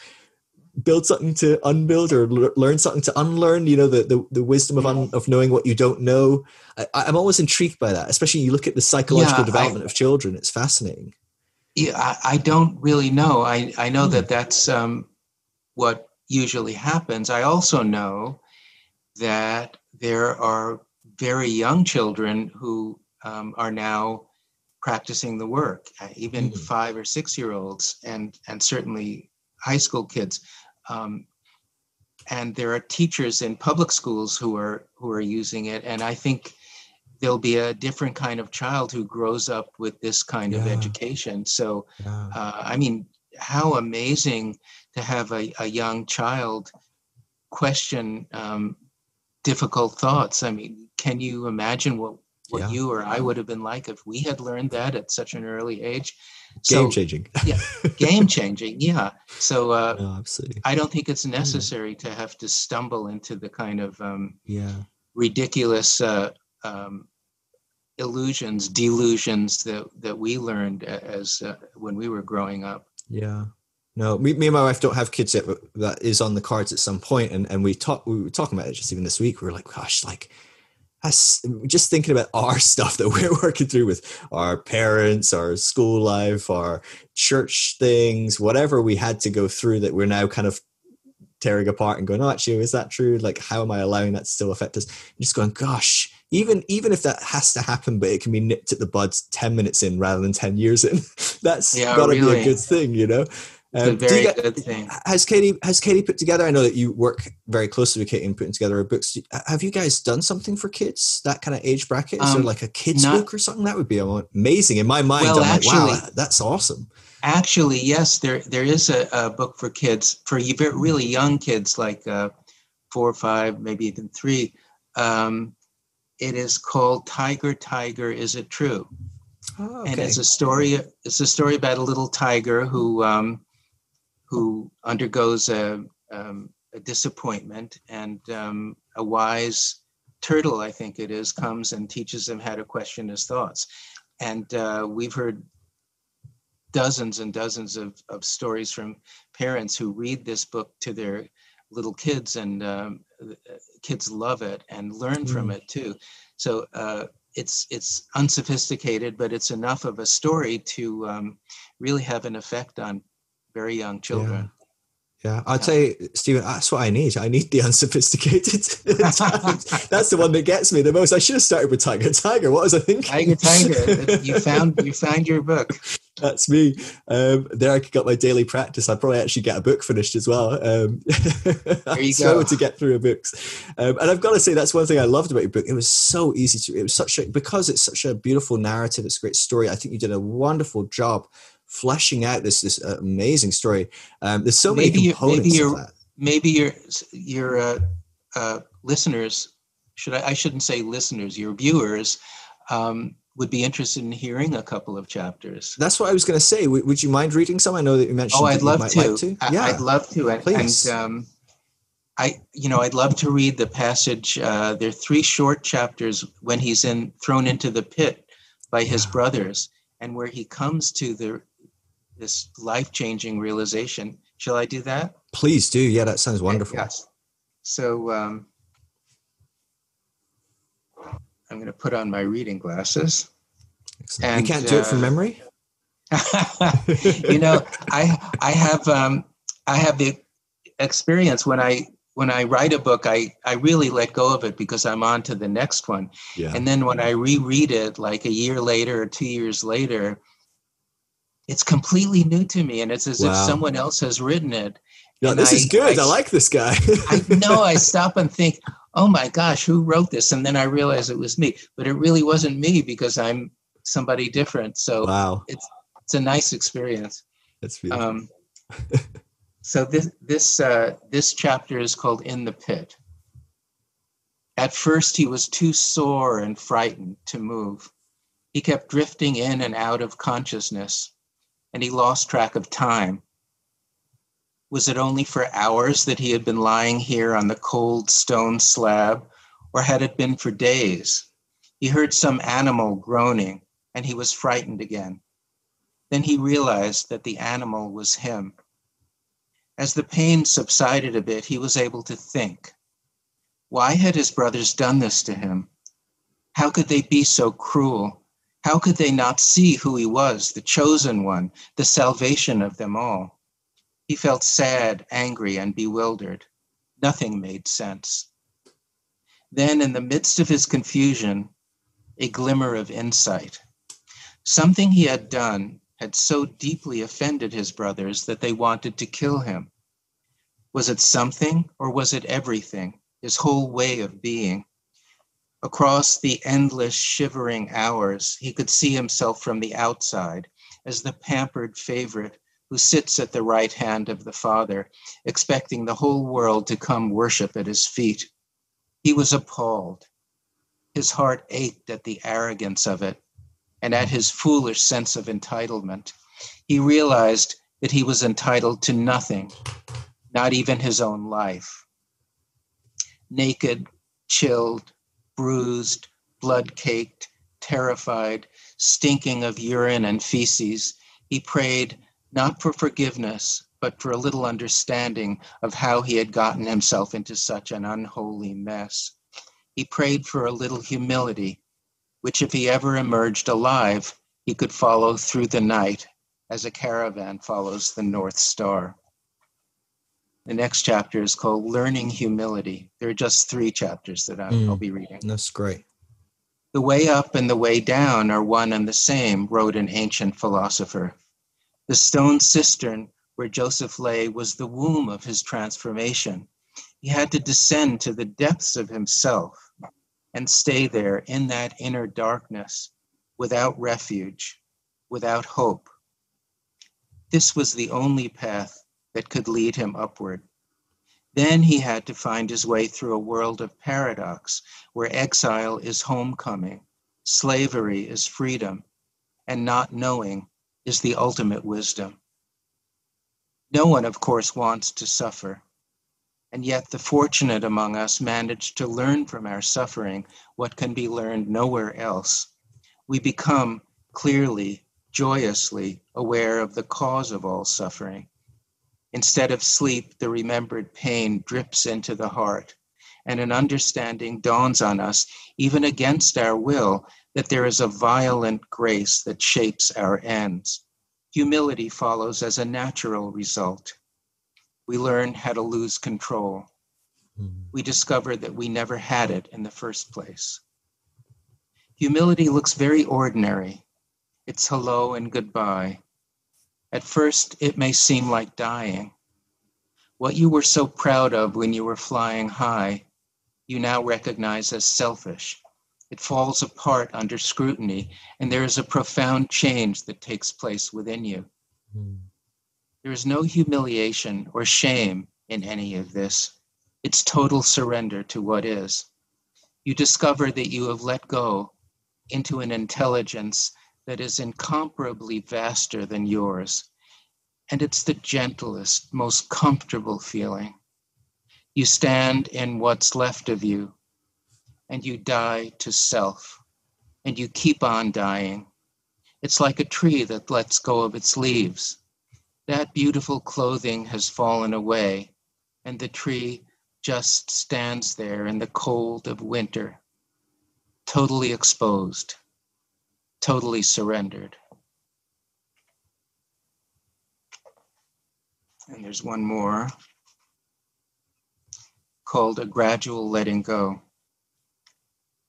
build something to unbuild or learn something to unlearn, the wisdom of knowing what you don't know? I'm always intrigued by that, especially you look at the psychological development of children. It's fascinating. Yeah, I don't really know. I know that that's what usually happens. I also know that there are very young children who are now practicing the work, even 5 or 6 year olds, and certainly high school kids. And there are teachers in public schools who are using it. And I think there'll be a different kind of child who grows up with this kind of education. So, I mean, how amazing to have a young child question difficult thoughts. I mean, can you imagine what you or I would have been like if we had learned that at such an early age? Game changing. Game changing. Yeah. So no, absolutely. I don't think it's necessary to have to stumble into the kind of ridiculous delusions that we learned as when we were growing up. Yeah. No, me and my wife don't have kids yet, but that is on the cards at some point. And we were talking about it just even this week. We were like, gosh, just thinking about our stuff that we're working through with our parents, our school life, our church things, whatever we had to go through that we're now kind of tearing apart and going, oh, actually, is that true? Like, how am I allowing that to still affect us? I'm just going, gosh, even if that has to happen, but it can be nipped at the bud 10 minutes in rather than 10 years in, that's got to be a good thing, It's a very good thing. Has Katie put together? I know that you work very closely with Katie in putting together her books. Have you guys done something for kids, that kind of age bracket? Is there like a kids book or something? That would be amazing. In my mind, I'm like, wow, that's awesome. Actually, yes, there is a book for kids, for really young kids, like 4 or 5, maybe even 3. It is called Tiger, Tiger, Is It True? Oh, okay. And it's a story about a little tiger who undergoes a disappointment, and a wise turtle, I think it is, comes and teaches him how to question his thoughts. And we've heard dozens and dozens of stories from parents who read this book to their little kids, and kids love it and learn from it too. So it's unsophisticated, but it's enough of a story to really have an effect on very young children. Yeah, I'll tell you, Stephen, that's what I need. I need the unsophisticated. That's the one that gets me the most. I should have started with Tiger, Tiger. What was I thinking? Tiger. You found your book. That's me. There I got my daily practice. I'd probably actually get a book finished as well. There you go. To get through books. And I've got to say, that's one thing I loved about your book. It was so easy to, it was because it's such a beautiful narrative. It's a great story. I think you did a wonderful job fleshing out this amazing story. There's so many components of that. Maybe your listeners, I shouldn't say listeners, your viewers would be interested in hearing a couple of chapters. That's what I was going to say. Would you mind reading some? I know that you mentioned. Oh, I'd love to. Like to. Yeah, I'd love to. Please. And I'd love to read the passage. There are 3 short chapters when he's thrown into the pit by his brothers, and where he comes to this life-changing realization. Shall I do that? Please do. Yeah, that sounds wonderful. Yes. So I'm going to put on my reading glasses. Excellent. And you can't do it from memory? You know, I have the experience when I write a book, I really let go of it because I'm on to the next one. Yeah. And then when I reread it like a year later or 2 years later, it's completely new to me. And it's as if someone else has written it. Yeah, and this is good. I like this guy. I know. I stop and think, oh my gosh, who wrote this? And then I realize it was me. But it really wasn't me because I'm somebody different. So it's a nice experience. That's beautiful. So this chapter is called In the Pit. At first, he was too sore and frightened to move. He kept drifting in and out of consciousness, and he lost track of time. Was it only for hours that he had been lying here on the cold stone slab, or had it been for days? He heard some animal groaning, and he was frightened again. Then he realized that the animal was him. As the pain subsided a bit, he was able to think. Why had his brothers done this to him? How could they be so cruel? How could they not see who he was, the chosen one, the salvation of them all? He felt sad, angry, and bewildered. Nothing made sense. Then, in the midst of his confusion, a glimmer of insight. Something he had done had so deeply offended his brothers that they wanted to kill him. Was it something, or was it everything, his whole way of being? Across the endless shivering hours, he could see himself from the outside as the pampered favorite who sits at the right hand of the Father, expecting the whole world to come worship at his feet. He was appalled. His heart ached at the arrogance of it and at his foolish sense of entitlement. He realized that he was entitled to nothing, not even his own life. Naked, chilled, bruised, blood-caked, terrified, stinking of urine and feces, he prayed not for forgiveness, but for a little understanding of how he had gotten himself into such an unholy mess. He prayed for a little humility, which if he ever emerged alive, he could follow through the night as a caravan follows the North Star. The next chapter is called Learning Humility. There are just 3 chapters that I'll be reading. That's great. The way up and the way down are one and the same, wrote an ancient philosopher. The stone cistern where Joseph lay was the womb of his transformation. He had to descend to the depths of himself and stay there in that inner darkness, without refuge, without hope. This was the only path that could lead him upward. Then he had to find his way through a world of paradox, where exile is homecoming, slavery is freedom, and not knowing is the ultimate wisdom. No one, of course, wants to suffer, and yet the fortunate among us manage to learn from our suffering what can be learned nowhere else. We become clearly, joyously aware of the cause of all suffering. Instead of sleep, the remembered pain drips into the heart, and an understanding dawns on us, even against our will, that there is a violent grace that shapes our ends. Humility follows as a natural result. We learn how to lose control. We discover that we never had it in the first place. Humility looks very ordinary. It's hello and goodbye. At first, it may seem like dying. What you were so proud of when you were flying high, you now recognize as selfish. It falls apart under scrutiny, and there is a profound change that takes place within you. There is no humiliation or shame in any of this. It's total surrender to what is. You discover that you have let go into an intelligence that is incomparably vaster than yours. And it's the gentlest, most comfortable feeling. You stand in what's left of you, and you die to self, and you keep on dying. It's like a tree that lets go of its leaves. That beautiful clothing has fallen away, and the tree just stands there in the cold of winter, totally exposed, totally surrendered. And there's one more called A Gradual Letting Go.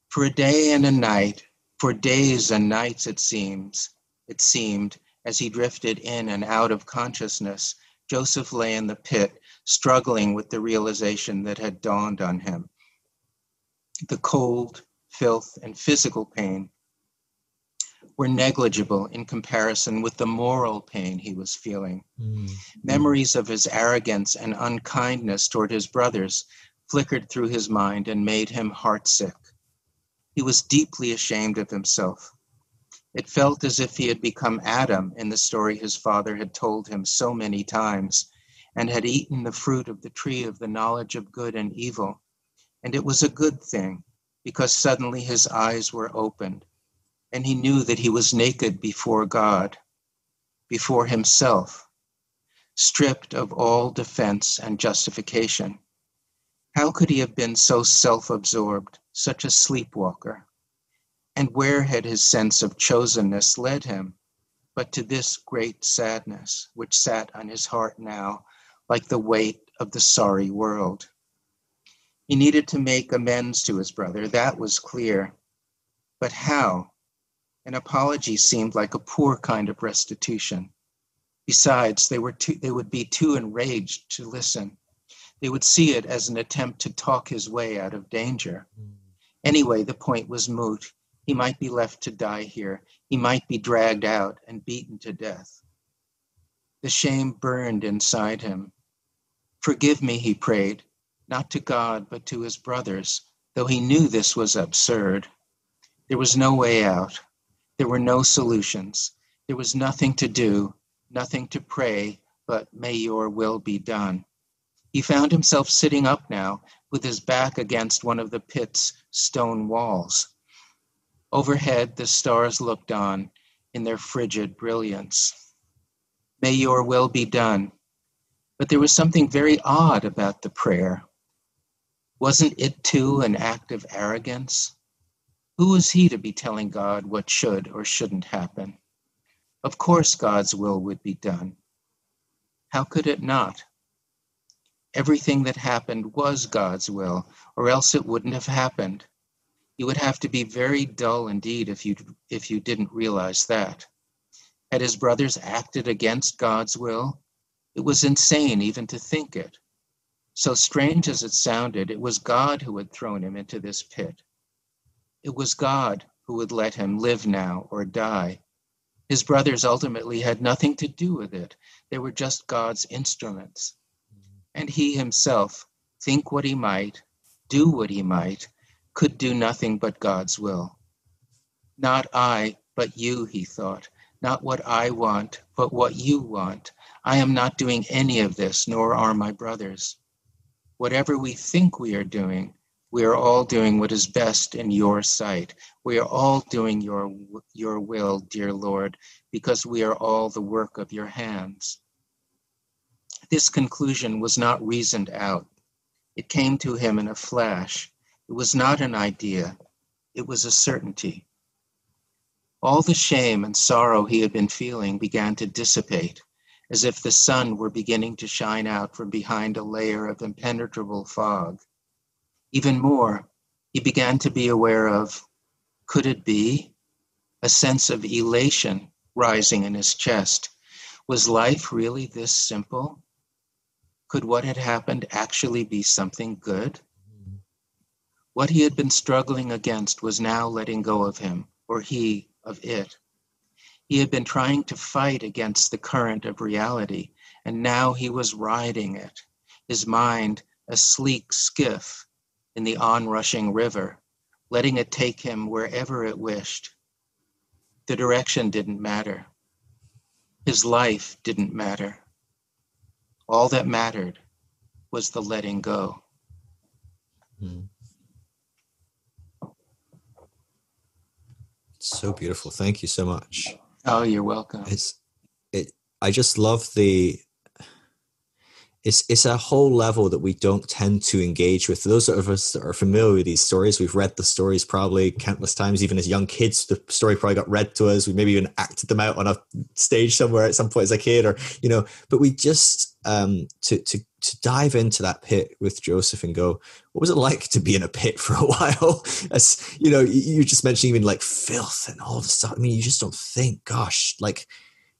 For a day and a night, for days and nights it seemed, as he drifted in and out of consciousness, Joseph lay in the pit, struggling with the realization that had dawned on him. The cold, filth, and physical pain were negligible in comparison with the moral pain he was feeling. Memories of his arrogance and unkindness toward his brothers flickered through his mind and made him heartsick. He was deeply ashamed of himself. It felt as if he had become Adam in the story his father had told him so many times, and had eaten the fruit of the tree of the knowledge of good and evil. And it was a good thing, because suddenly his eyes were opened, and he knew that he was naked before God, before himself, stripped of all defense and justification. How could he have been so self-absorbed, such a sleepwalker? And where had his sense of chosenness led him, but to this great sadness, which sat on his heart now, like the weight of the sorry world? He needed to make amends to his brother, that was clear. But how? An apology seemed like a poor kind of restitution. Besides, they would be too enraged to listen. They would see it as an attempt to talk his way out of danger. Anyway, the point was moot. He might be left to die here. He might be dragged out and beaten to death. The shame burned inside him. Forgive me, he prayed, not to God, but to his brothers, though he knew this was absurd. There was no way out. There were no solutions. There was nothing to do, nothing to pray, but may your will be done. He found himself sitting up now, with his back against one of the pit's stone walls. Overhead, the stars looked on in their frigid brilliance. May your will be done. But there was something very odd about the prayer. Wasn't it too an act of arrogance? Who was he to be telling God what should or shouldn't happen? Of course God's will would be done. How could it not? Everything that happened was God's will, or else it wouldn't have happened. You would have to be very dull indeed if you didn't realize that. Had his brothers acted against God's will? It was insane even to think it. So strange as it sounded, it was God who had thrown him into this pit. It was God who would let him live now or die. His brothers ultimately had nothing to do with it. They were just God's instruments. And he himself, think what he might, do what he might, could do nothing but God's will. Not I, but you, he thought. Not what I want, but what you want. I am not doing any of this, nor are my brothers. Whatever we think we are doing, we are all doing what is best in your sight. We are all doing your will, dear Lord, because we are all the work of your hands. This conclusion was not reasoned out. It came to him in a flash. It was not an idea. It was a certainty. All the shame and sorrow he had been feeling began to dissipate, as if the sun were beginning to shine out from behind a layer of impenetrable fog. Even more, he began to be aware of, could it be, a sense of elation rising in his chest. Was life really this simple? Could what had happened actually be something good? What he had been struggling against was now letting go of him, or he of it. He had been trying to fight against the current of reality, and now he was riding it, his mind a sleek skiff in the onrushing river, letting it take him wherever it wished. The direction didn't matter. His life didn't matter. All that mattered was the letting go. Mm. So beautiful. Thank you so much. Oh, you're welcome. I just love it's a whole level that we don't tend to engage with. Those of us that are familiar with these stories, we've read the stories probably countless times. Even as young kids, the story probably got read to us. We maybe even acted them out on a stage somewhere at some point as a kid, or, you know, but we just, to dive into that pit with Joseph and go, what was it like to be in a pit for a while? As you know, you just mentioned even like filth and all this stuff. I mean, you just don't think, gosh, like,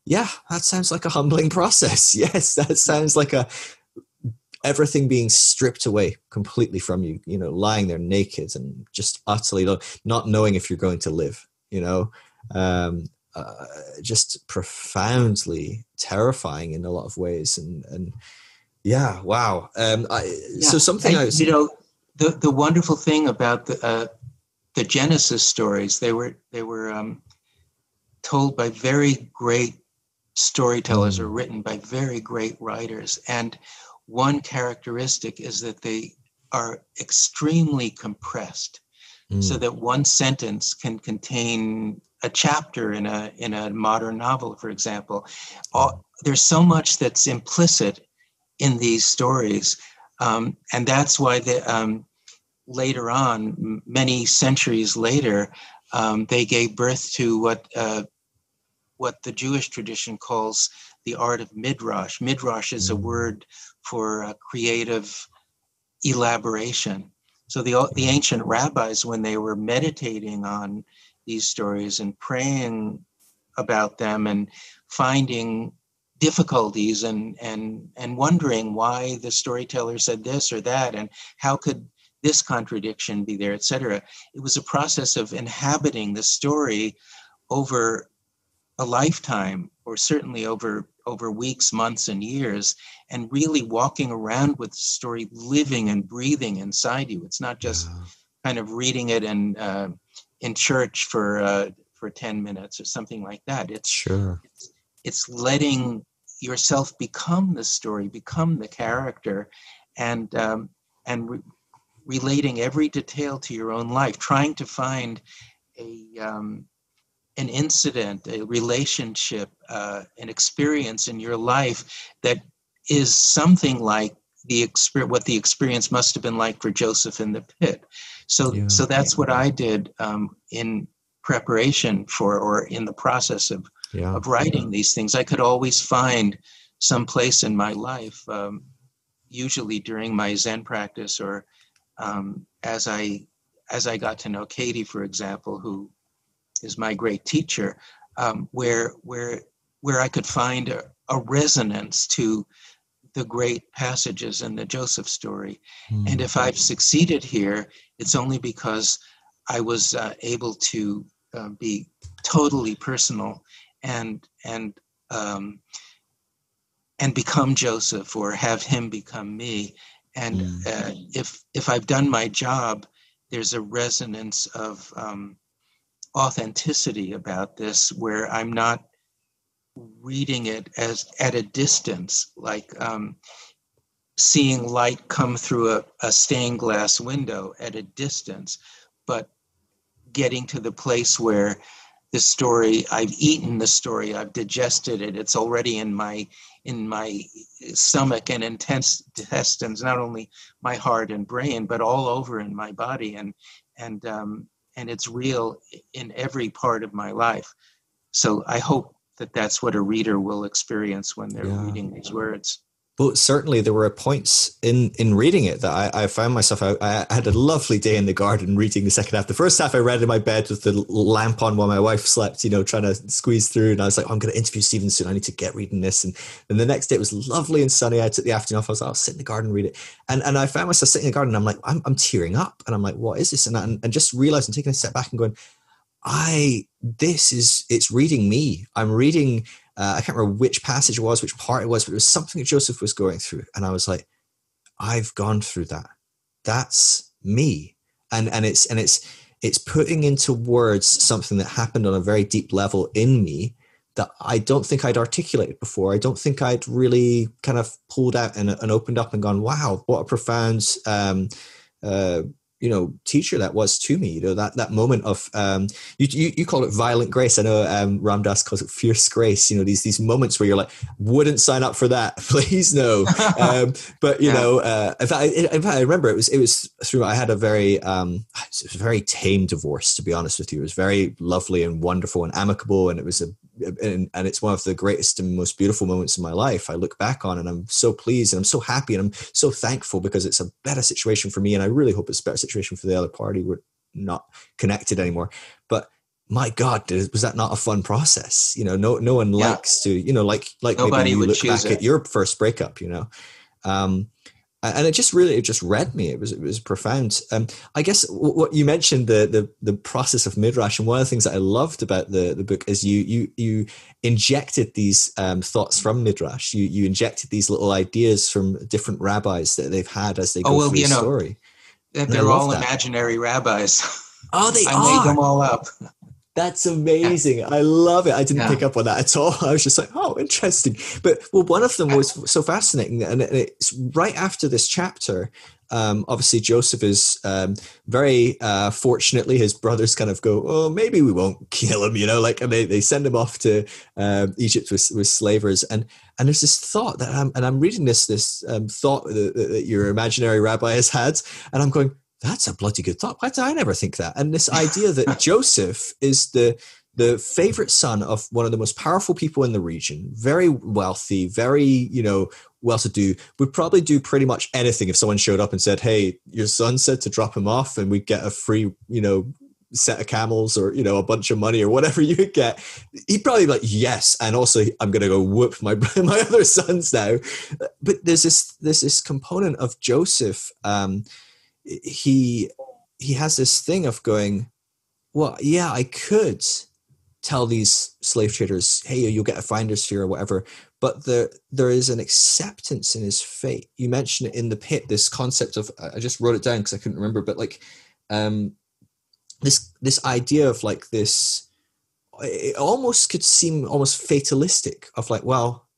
yeah, that sounds like a humbling process. Yes, that sounds like everything being stripped away completely from you, you know, lying there naked and just utterly not knowing if you're going to live, you know, just profoundly terrifying in a lot of ways. And yeah, wow. So something you know, the wonderful thing about the Genesis stories, they were told by very great storytellers or written by very great writers. And one characteristic is that they are extremely compressed, so that one sentence can contain a chapter in a modern novel, for example. There's so much that's implicit in these stories. And that's why later on, many centuries later, they gave birth to what the Jewish tradition calls the art of midrash. Midrash is a word for creative elaboration. So the ancient rabbis, when they were meditating on these stories and praying about them and finding difficulties and wondering why the storyteller said this or that and how could this contradiction be there, etc. It was a process of inhabiting the story over a lifetime, or certainly over weeks, months, and years, and really walking around with the story, living and breathing inside you. It's not just kind of reading it and in church for 10 minutes or something like that. It's letting yourself become the story, become the character, and relating every detail to your own life, trying to find an incident, a relationship, an experience in your life that is something like what the experience must have been like for Joseph in the pit. So that's what I did in preparation for, or in the process of writing these things. I could always find some place in my life, usually during my Zen practice, or as I got to know Katie, for example, who is my great teacher, where I could find a resonance to the great passages in the Joseph story. And if I've succeeded here, it's only because I was able to be totally personal and become Joseph, or have him become me. And if I've done my job, there's a resonance of authenticity about this, where I'm not reading it as at a distance, like seeing light come through a stained glass window at a distance, but getting to the place where the story, I've eaten the story, I've digested it, it's already in my stomach and intestines, not only my heart and brain, but all over in my body, and it's real in every part of my life. So I hope that that's what a reader will experience when they're reading these words. Well, certainly there were points in reading it that I found myself, I had a lovely day in the garden reading the second half. The first half I read in my bed with the lamp on while my wife slept, you know, trying to squeeze through. And I was like, I'm going to interview Stephen soon. I need to get reading this. And then the next day it was lovely and sunny. I took the afternoon off. I was like, I'll sit in the garden and read it. And I found myself sitting in the garden and I'm like, I'm tearing up. And I'm like, what is this? And just realizing, taking a step back and going, it's reading me. I'm reading, I can't remember which passage it was, which part it was, but it was something that Joseph was going through. And I was like, I've gone through that. That's me. And it's putting into words something that happened on a very deep level in me that I don't think I'd articulated before. I don't think I'd really kind of pulled out and opened up and gone, wow, what a profound, teacher that was to me. That moment of you call it violent grace. I know Ram Dass calls it fierce grace. These moments where you're like, wouldn't sign up for that, please no. But in fact, I remember it was through. I had a very tame divorce, to be honest with you. It was very lovely and wonderful and amicable, and it was and it's one of the greatest and most beautiful moments in my life. I look back on, and I'm so pleased and I'm so happy and I'm so thankful, because it's a better situation for me, and I really hope it's a better situation for the other party. We're not connected anymore, but my God, was that not a fun process? No one likes to, like nobody maybe you would look back at your first breakup, and it just read me. It was profound. I guess what you mentioned, the process of midrash, and one of the things that I loved about the book is you injected these thoughts from midrash. You injected these little ideas from different rabbis that they've had as they go through the story. They're all imaginary rabbis. Oh, they I are. made them all up. That's amazing. Yeah. I love it. I didn't pick up on that at all. I was just like, oh, interesting. But one of them was so fascinating. And it's right after this chapter. Obviously, Joseph is very fortunately, his brothers kind of go, oh, maybe we won't kill him, and they send him off to Egypt with slavers. And there's this thought that I'm reading this thought that your imaginary rabbi has had. And I'm going, that's a bloody good thought. Why did I never think that? And this idea that Joseph is the favorite son of one of the most powerful people in the region, very wealthy, very, well-to-do, would probably do pretty much anything if someone showed up and said, hey, your son said to drop him off and we'd get a free, set of camels or, a bunch of money or whatever you would get. He'd probably be like, yes. And also I'm going to go whoop my other sons now. But there's this component of Joseph, he has this thing of going, well, yeah, I could tell these slave traders, hey, you'll get a finder's fee or whatever, but there is an acceptance in his fate. You mentioned it in the pit, this concept of, I just wrote it down because I couldn't remember, but like this idea of like this, it almost could seem almost fatalistic of like, well,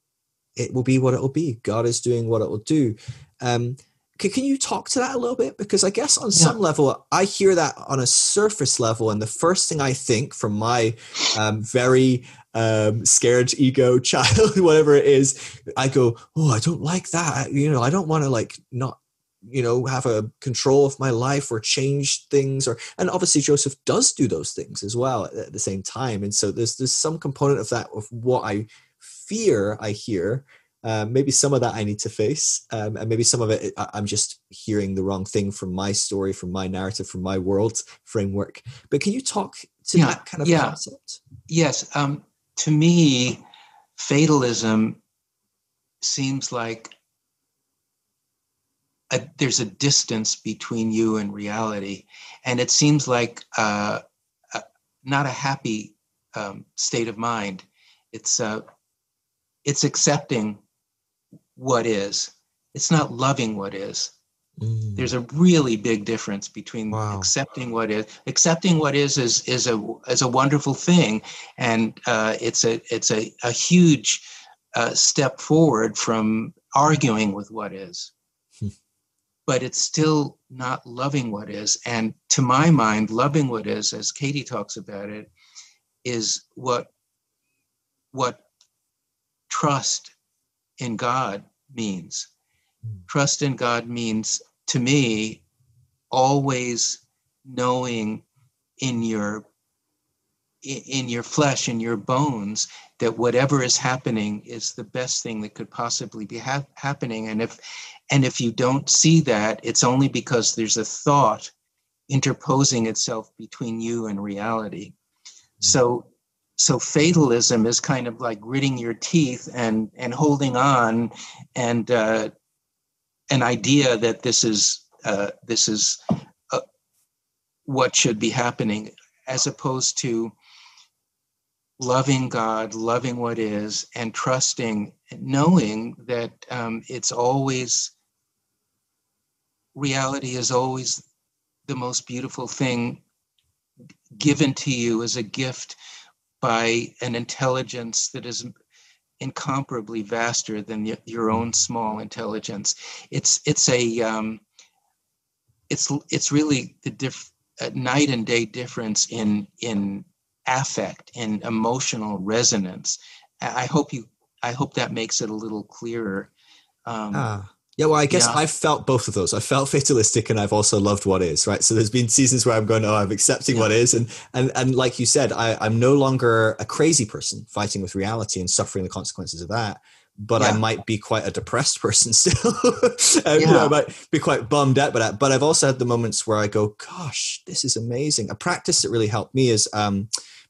it will be what it will be. God is doing what it will do. Can you talk to that a little bit? Because I guess on some level, I hear that on a surface level. And the first thing I think from my very scared ego child, whatever it is, I go, oh, I don't like that. I don't want to like not, have a control of my life or change things. And obviously Joseph does do those things as well at the same time. And so there's some component of that, of what I fear I hear. Maybe some of that I need to face, and maybe some of it I'm just hearing the wrong thing from my story, from my narrative, from my world framework. But can you talk to that kind of concept? Yes. To me, fatalism seems like there's a distance between you and reality, and it seems like not a happy state of mind. It's accepting what is. It's not loving what is. There's a really big difference between accepting what is. Accepting what is a wonderful thing, and it's a huge step forward from arguing with what is. But it's still not loving what is. And to my mind, loving what is, as Katie talks about it, is what trust in God means. Trust in God means, to me, always knowing in your flesh, in your bones, that whatever is happening is the best thing that could possibly be happening. And if you don't see that, it's only because there's a thought interposing itself between you and reality. So fatalism is kind of like gritting your teeth and holding on, and an idea that this is what should be happening, as opposed to loving God, loving what is, and trusting, knowing that it's always, reality is always the most beautiful thing given to you as a gift by an intelligence that is incomparably vaster than your own small intelligence. It's it's really the night and day difference in affect, in emotional resonance. I hope that makes it a little clearer. Yeah, well, I guess Yeah. I've felt both of those. I felt fatalistic, and I've also loved what is, right? So there's been seasons where I'm going, oh, I'm accepting what is. And like you said, I'm no longer a crazy person fighting with reality and suffering the consequences of that. But I might be quite a depressed person still. I might be quite bummed out by that. But I've also had the moments where I go, gosh, this is amazing. A practice that really helped me is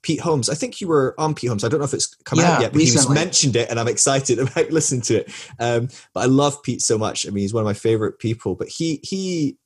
Pete Holmes. I think you were on Pete Holmes. I don't know if it's come out yet, but recently. He mentioned it, and I'm excited about listening to it. But I love Pete so much. I mean, he's one of my favorite people. But he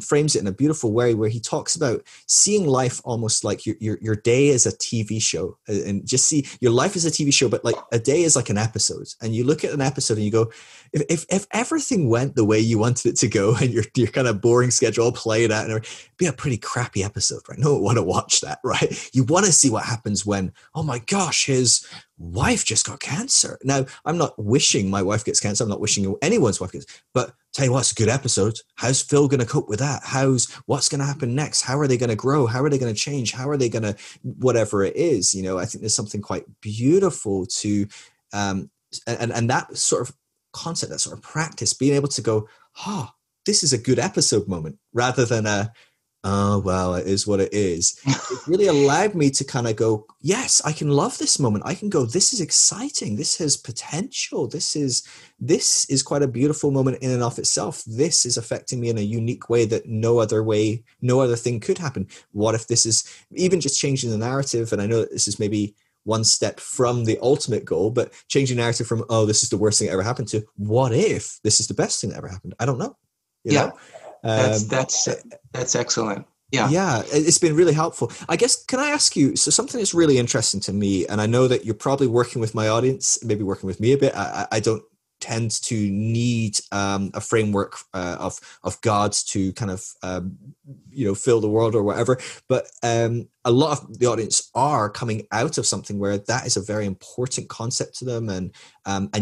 frames it in a beautiful way, where he talks about seeing life almost like your day is a TV show, and just see your life as a TV show, but like a day is like an episode. And you look at an episode and you go, if everything went the way you wanted it to go, and your kind of boring schedule played out, and it'd be a pretty crappy episode, right? No one want to watch that, right? You want to see what happens when, oh my gosh, his wife just got cancer. Now, I'm not wishing my wife gets cancer. I'm not wishing anyone's wife gets, but tell you what, it's a good episode. How's Phil going to cope with that? What's going to happen next? How are they going to grow? How are they going to change? How are they going to, whatever it is, I think there's something quite beautiful to, and that sort of concept, that sort of practice, being able to go, this is a good episode moment, rather than oh, well, it is what it is. It really allowed me to kind of go, yes, I can love this moment. I can go, this is exciting. This has potential. This is quite a beautiful moment in and of itself. This is affecting me in a unique way that no other thing could happen. What if this is even just changing the narrative? And I know that this is maybe one step from the ultimate goal, but changing narrative from, oh, this is the worst thing that ever happened, to what if this is the best thing that ever happened? I don't know. You know? That's excellent. Yeah, it's been really helpful. I guess, can I ask you, so something that's really interesting to me, and I know that you're probably working with my audience, maybe working with me a bit. I don't tend to need a framework of gods to kind of fill the world or whatever, but a lot of the audience are coming out of something where that is a very important concept to them, and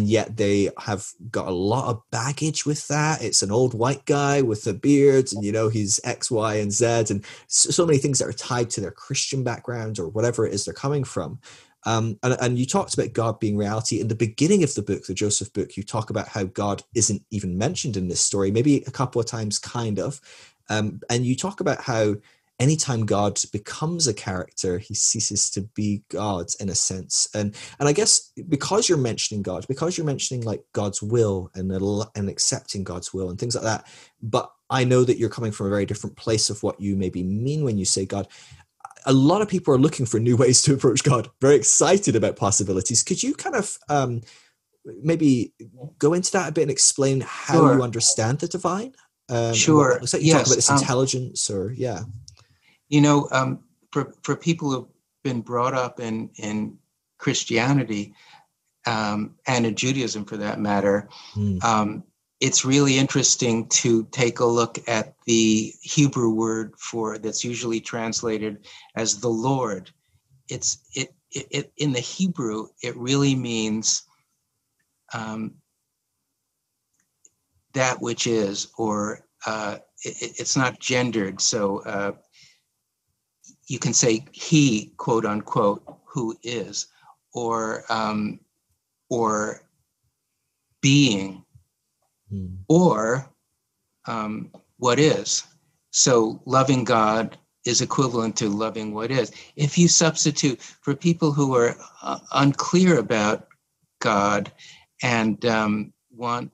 yet they have got a lot of baggage with that. It's an old white guy with a beard, and he's X, Y, and Z, and so many things that are tied to their Christian background or whatever it is they're coming from. And you talked about God being reality. In the beginning of the book, the Joseph book, you talk about how God isn't even mentioned in this story, maybe a couple of times, kind of. And you talk about how anytime God becomes a character, he ceases to be God, in a sense. And I guess because you're mentioning God, because you're mentioning like God's will and accepting God's will and things like that, but I know that you're coming from a very different place of what you maybe mean when you say God. A lot of people are looking for new ways to approach God, very excited about possibilities. Could you kind of maybe go into that a bit and explain how you understand the divine? Sure. Looks like you talk about this intelligence, or for people who've been brought up in Christianity and in Judaism, for that matter, it's really interesting to take a look at the Hebrew word that's usually translated as the Lord. It in the Hebrew, it really means that which is, or it's not gendered. So you can say he, quote unquote, who is, or being, or what is. So loving God is equivalent to loving what is. If you substitute, for people who are unclear about God and want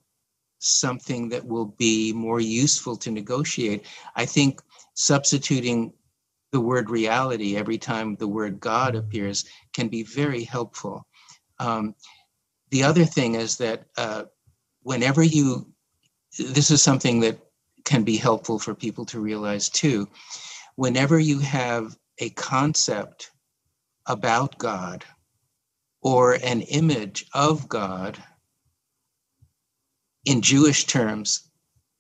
something that will be more useful to negotiate, I think substituting the word reality every time the word God appears can be very helpful. The other thing is that whenever this is something that can be helpful for people to realize too, whenever you have a concept about God or an image of God, in Jewish terms,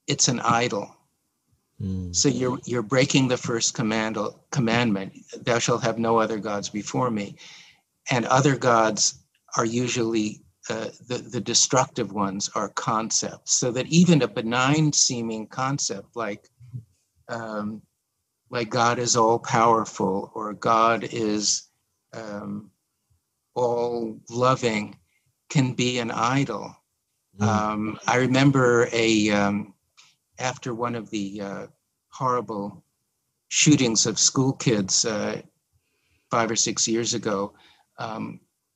it's an idol. So you're breaking the first commandment, thou shalt have no other gods before me. And other gods are usually the destructive ones are concepts, so that even a benign seeming concept like like God is all powerful or God is all loving, can be an idol. I remember after one of the horrible shootings of school kids 5 or 6 years ago,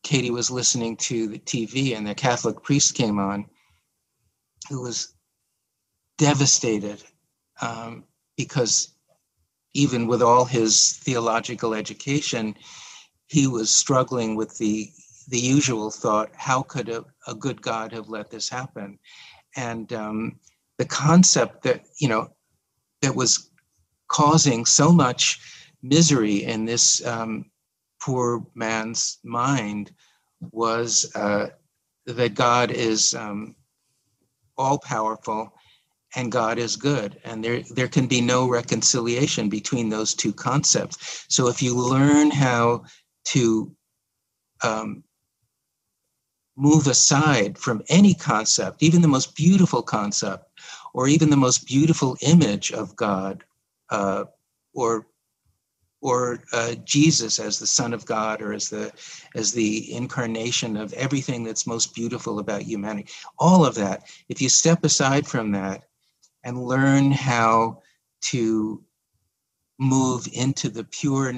Katie was listening to the TV and the Catholic priest came on who was devastated because even with all his theological education, he was struggling with the usual thought, how could a good God have let this happen? And the concept that, that was causing so much misery in this poor man's mind was that God is all powerful and God is good. And there can be no reconciliation between those two concepts. So if you learn how to move aside from any concept, even the most beautiful concept, or even the most beautiful image of God, or Jesus as the Son of God, or as the incarnation of everything that's most beautiful about humanity. All of that, if you step aside from that and learn how to move into the pure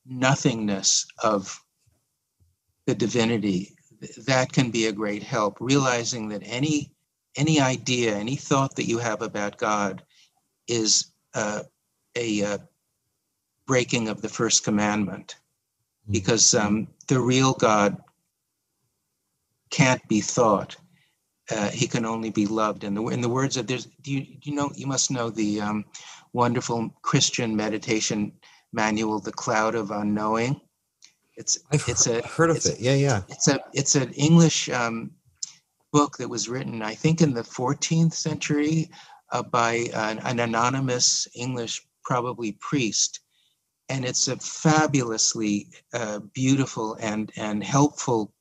nothingness of the divinity, that can be a great help. Realizing that any idea, any thought that you have about God is a breaking of the first commandment, because the real God can't be thought. He can only be loved. In the words of you must know the wonderful Christian meditation manual, The Cloud of Unknowing. I've heard of it. Yeah. It's an English book that was written, I think, in the 14th century by an anonymous English, probably priest. And it's a fabulously beautiful and helpful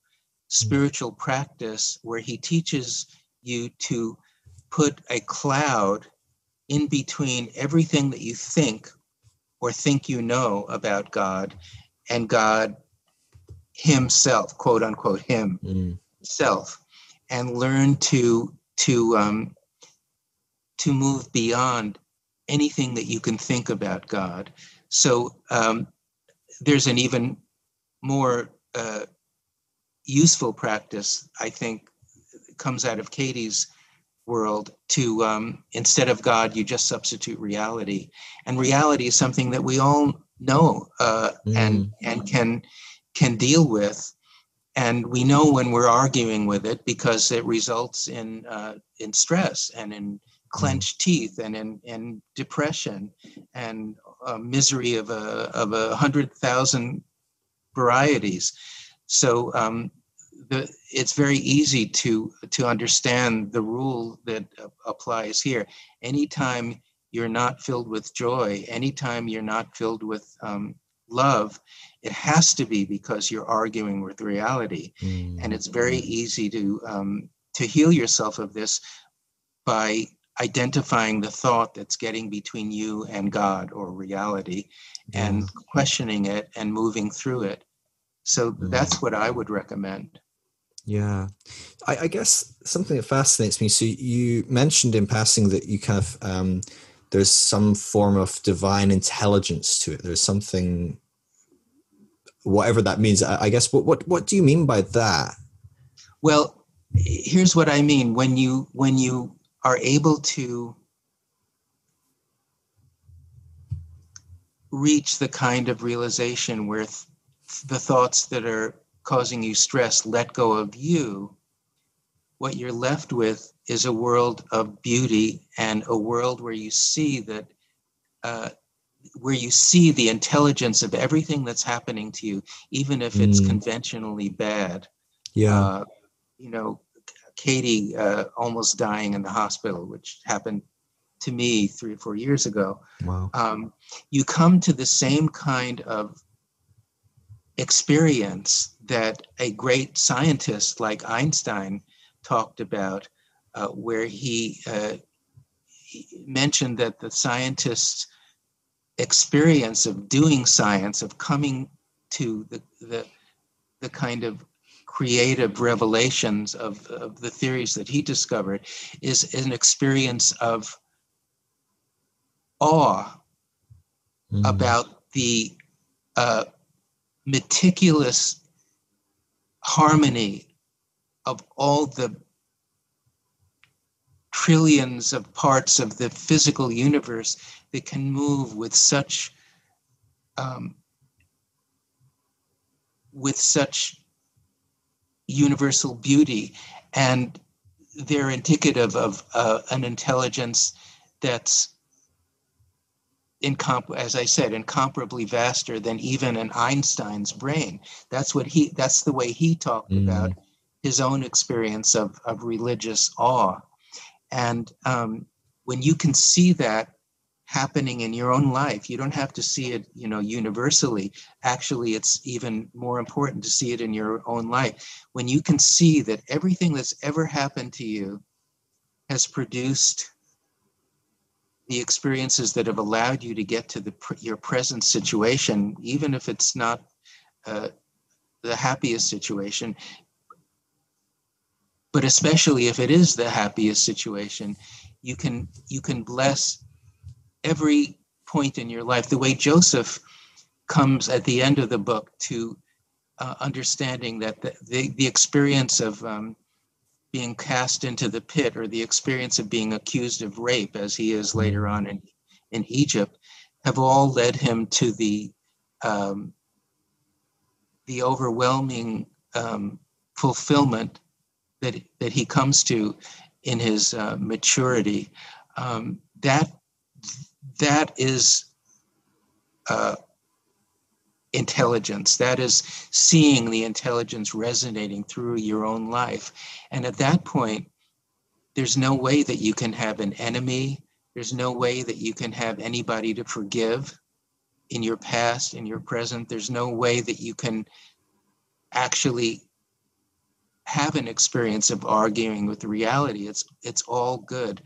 spiritual practice where he teaches you to put a cloud in between everything that you think or think you know about God and God himself, quote unquote, himself, and learn to move beyond anything that you can think about God. So there's an even more useful practice, I think, comes out of Katie's world to instead of God, you just substitute reality. And reality is something that we all know and can deal with. And we know when we're arguing with it because it results in stress and in clenched teeth and in depression and misery of 100,000 varieties. So it's very easy to understand the rule that applies here. Anytime you're not filled with joy, anytime you're not filled with love, it has to be because you're arguing with reality. And it's very easy to heal yourself of this by identifying the thought that's getting between you and God or reality and questioning it and moving through it. So that's what I would recommend. Yeah. I guess something that fascinates me, so you mentioned in passing that you kind of, there's some form of divine intelligence to it. There's something, whatever that means. I guess, what do you mean by that? Well, here's what I mean. When you are able to reach the kind of realization where the thoughts that are causing you stress let go of you, what you're left with is a world of beauty and a world where you see that, where you see the intelligence of everything that's happening to you, even if it's conventionally bad. Yeah. Katie almost dying in the hospital, which happened to me 3 or 4 years ago. Wow. You come to the same kind of experience that a great scientist like Einstein talked about, where he mentioned that the scientists experience of doing science, of coming to the kind of creative revelations of the theories that he discovered, is an experience of awe about the meticulous harmony of all the trillions of parts of the physical universe that can move with such universal beauty, and they're indicative of an intelligence that's as I said, incomparably vaster than even an Einstein's brain. That's the way he talked about his own experience of religious awe. And when you can see that happening in your own life, you don't have to see it, universally. Actually, it's even more important to see it in your own life. When you can see that everything that's ever happened to you has produced the experiences that have allowed you to get to your present situation, even if it's not the happiest situation, but especially if it is the happiest situation, you can bless every point in your life. The way Joseph comes at the end of the book to understanding that the experience of being cast into the pit, or the experience of being accused of rape, as he is later on in Egypt, have all led him to the overwhelming fulfillment that he comes to in his maturity. That is intelligence. That is seeing the intelligence resonating through your own life. And at that point, there's no way that you can have an enemy. There's no way that you can have anybody to forgive in your past, in your present. There's no way that you can actually have an experience of arguing with reality. It's all good.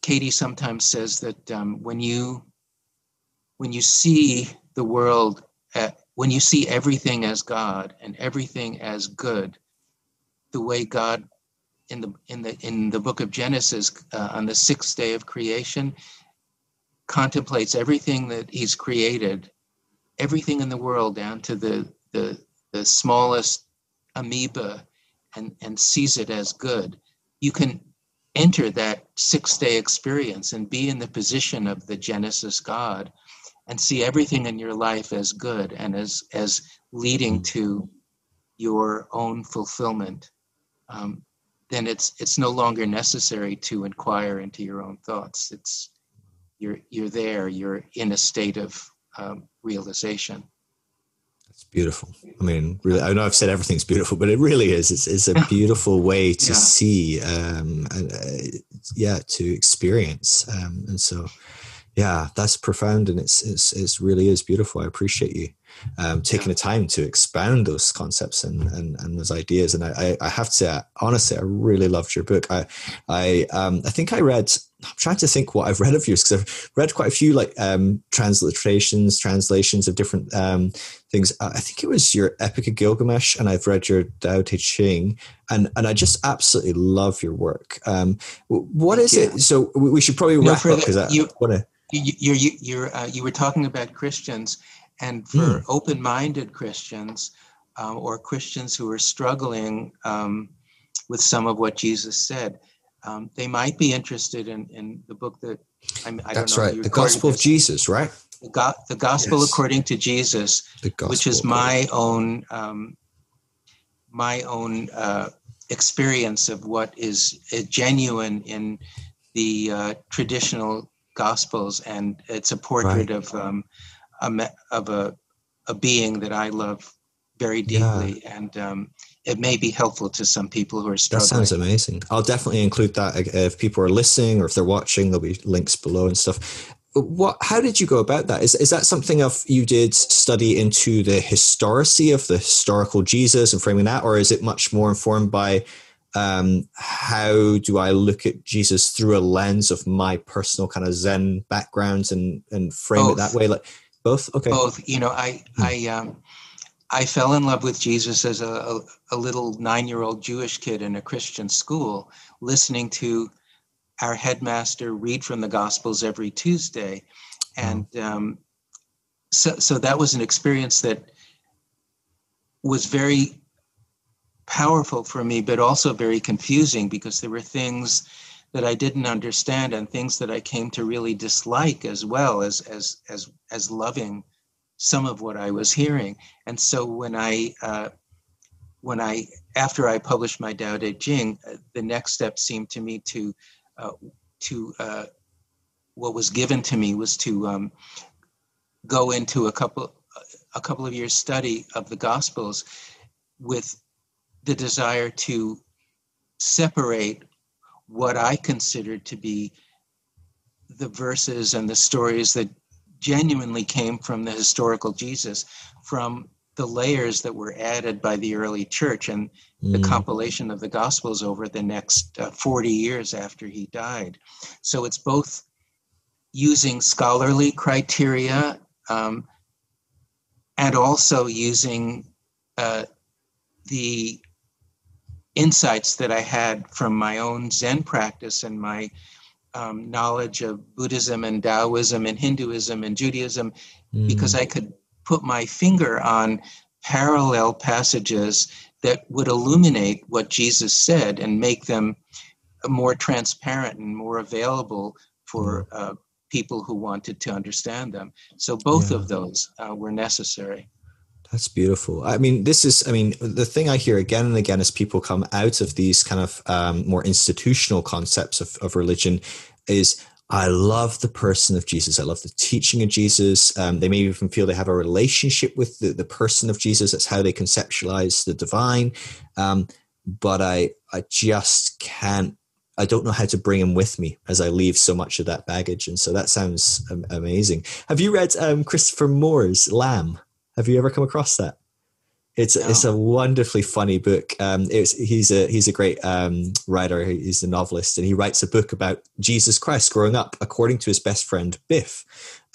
Katie sometimes says that when you see the world, when you see everything as God and everything as good, the way God in the book of Genesis on the sixth day of creation contemplates everything that he's created, everything in the world down to the smallest amoeba, and sees it as good, you can enter that sixth-day experience and be in the position of the Genesis God and see everything in your life as good and as leading to your own fulfillment. Then it's no longer necessary to inquire into your own thoughts. You're there. You're in a state of realization. It's beautiful. I mean, really, I know I've said everything's beautiful, but it really is. It's a beautiful way to see, and to experience. And so, that's profound, and it's really is beautiful. I appreciate you taking the time to expound those concepts and those ideas. And I have to honestly, I really loved your book. I think I read. I'm trying to think what I've read of yours, because I've read quite a few translations of different things. I think it was your Epic of Gilgamesh, and I've read your Tao Te Ching, and I just absolutely love your work. What is it? So we should probably wrap up, because you were talking about Christians, and for open-minded Christians or Christians who are struggling with some of what Jesus said. They might be interested in the book that I don't know. That's right. The Gospel of Jesus, right? The Gospel according to Jesus, which is my own experience of what is genuine in the traditional Gospels, and it's a portrait of a being that I love very deeply, and it may be helpful to some people who are struggling. That sounds amazing. I'll definitely include that if people are listening, or if they're watching. There'll be links below and stuff. How did you go about that? Is that something you did study into the historicity of the historical Jesus and framing that, or is it much more informed by how do I look at Jesus through a lens of my personal kind of Zen background and frame it that way? Like both? Okay. Both. I fell in love with Jesus as a little 9-year-old Jewish kid in a Christian school, listening to our headmaster read from the Gospels every Tuesday. And so that was an experience that was very powerful for me, but also very confusing, because there were things that I didn't understand and things that I came to really dislike, as well as loving some of what I was hearing. And so when I after I published my Tao Te Ching, the next step seemed to me to what was given to me was to go into a couple of years study of the Gospels with the desire to separate what I considered to be the verses and the stories that genuinely came from the historical Jesus, from the layers that were added by the early church and the compilation of the Gospels over the next 40 years after he died. So it's both using scholarly criteria and also using the insights that I had from my own Zen practice and my knowledge of Buddhism and Taoism and Hinduism and Judaism, because I could put my finger on parallel passages that would illuminate what Jesus said and make them more transparent and more available for people who wanted to understand them. So both of those were necessary. That's beautiful. I mean, the thing I hear again and again as people come out of these kind of more institutional concepts of religion is, I love the person of Jesus. I love the teaching of Jesus. They may even feel they have a relationship with the person of Jesus. That's how they conceptualize the divine. But I just can't, I don't know how to bring him with me as I leave so much of that baggage. And so that sounds amazing. Have you read Christopher Moore's Lamb? Have you ever come across that? It's a wonderfully funny book. He's a great writer. He's a novelist, and he writes a book about Jesus Christ growing up according to his best friend Biff.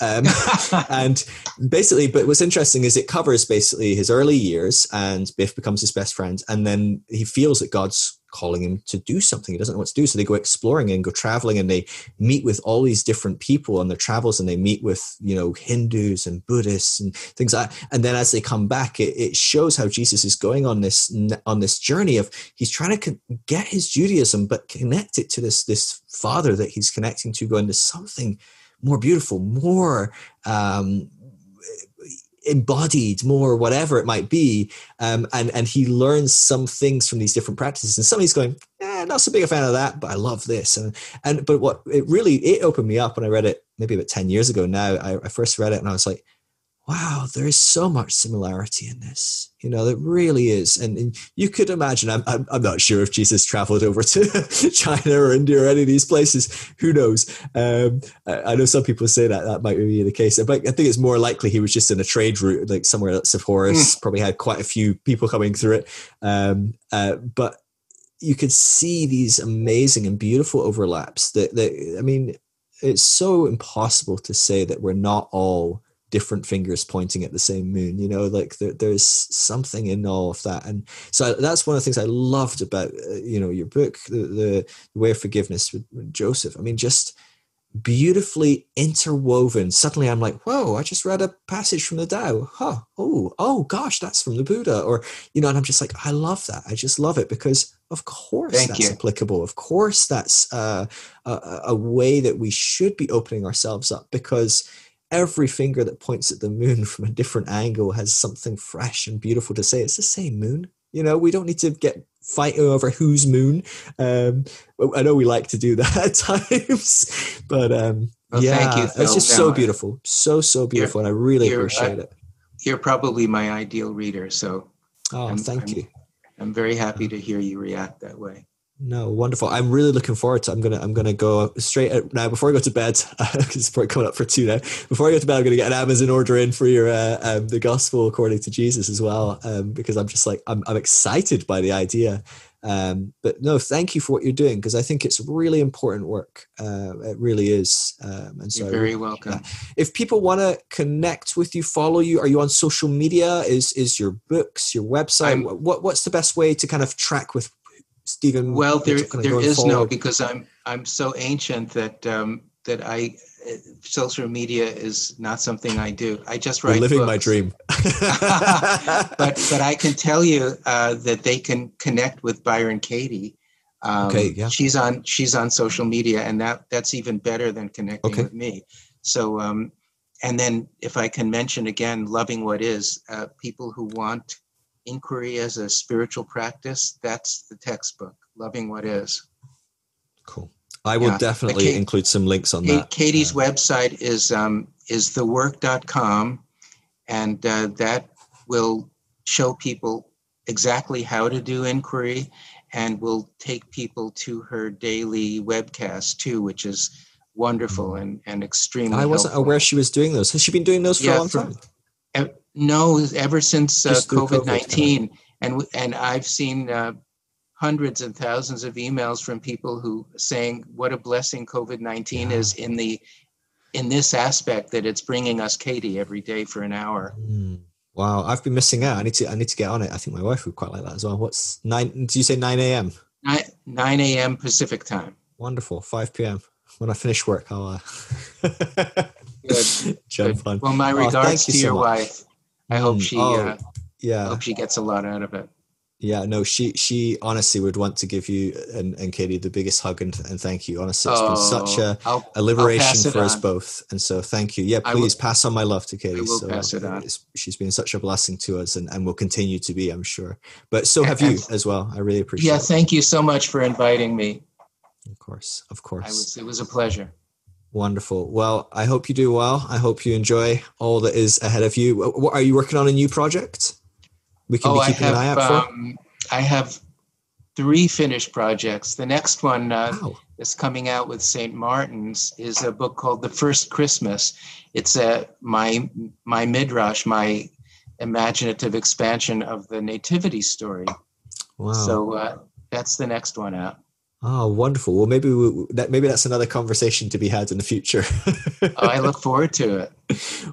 And basically, but what's interesting is it covers basically his early years, and Biff becomes his best friend, and then he feels that God's calling him to do something. He doesn't know what to do. So they go exploring and go traveling, and they meet with all these different people on their travels, and they meet with, Hindus and Buddhists and things like that. And then as they come back, it shows how Jesus is going on this journey of, he's trying to get his Judaism, but connect it to this father that he's connecting to, going to something more beautiful, more embodied, more whatever it might be, and he learns some things from these different practices, and some he's going, not so big a fan of that, but I love this, but what it opened me up when I read it maybe about 10 years ago now. I first read it and I was like, wow, there is so much similarity in this. There really is. And you could imagine, I'm not sure if Jesus traveled over to China or India or any of these places. Who knows? I know some people say that might be the case, but I think it's more likely he was just in a trade route, like somewhere that Sepphoris probably had quite a few people coming through it. But you could see these amazing and beautiful overlaps that I mean, it's so impossible to say that we're not all different fingers pointing at the same moon, like there's something in all of that. And so that's one of the things I loved about your book, the Way of Forgiveness with Joseph. I mean, just beautifully interwoven. Suddenly I'm like, whoa, I just read a passage from the Tao. Oh gosh, that's from the Buddha. Or and I'm just like, I love that. I just love it, because of course that's applicable. Of course that's a way that we should be opening ourselves up, because every finger that points at the moon from a different angle has something fresh and beautiful to say. It's the same moon. We don't need to get fighting over whose moon. I know we like to do that at times, but thank you, Phil. It's just so beautiful, so beautiful, and I really appreciate it. You're probably my ideal reader, so thank you. I'm very happy to hear you react that way. No, wonderful. I'm really looking forward to it. I'm gonna go straight out now before I go to bed, because it's probably coming up for 2 now. Before I go to bed, I'm gonna get an Amazon order in for your the Gospel According to Jesus as well, because I'm just like, I'm excited by the idea. But no, thank you for what you're doing, because I think it's really important work. It really is. And so you're very welcome. If people want to connect with you, follow you, are you on social media? Is your books, your website? What's the best way to kind of track with Stephen? Well, there is forward? no, because I'm so ancient that social media is not something I do. I just write living books. My dream. but I can tell you that they can connect with Bryon Katie. Okay, yeah. She's on social media, and that's even better than connecting with me. So, and then if I can mention again, Loving What Is, people who want inquiry as a spiritual practice, that's the textbook, Loving What Is. Cool. I will definitely include some links on that. Katie's website is thework.com, and that will show people exactly how to do inquiry, and will take people to her daily webcast too, which is wonderful and extremely I wasn't helpful. aware she was doing those. Has she been doing those for a long time? No, ever since COVID-19. And I've seen hundreds and thousands of emails from people who saying what a blessing COVID-19 is in this aspect, that it's bringing us Katie every day for an hour. Wow, I've been missing out. I need to get on it. I think my wife would quite like that as well. What's 9? Did you say 9 a.m.? 9 a.m. Pacific time. Wonderful. 5 p.m. when I finish work, I'll Good. fun. Well, my regards to your wife. I hope she hope she gets a lot out of it. Yeah, no, she honestly would want to give you and Katie the biggest hug and thank you. Honestly, it's been such a liberation for us both. And so thank you. Yeah, please pass on my love to Katie. I will pass it on. She's been such a blessing to us and will continue to be, I'm sure. But so have you as well. I really appreciate it. Yeah, thank you so much for inviting me. Of course. It was a pleasure. Wonderful. Well, I hope you do well. I hope you enjoy all that is ahead of you. What, are you working on a new project? We can be keeping an eye out for? I have 3 finished projects. The next one that's coming out with St. Martin's is a book called The First Christmas. It's my midrash, my imaginative expansion of the nativity story. Wow. So that's the next one out. Oh, wonderful. Well, maybe that's another conversation to be had in the future. I look forward to it.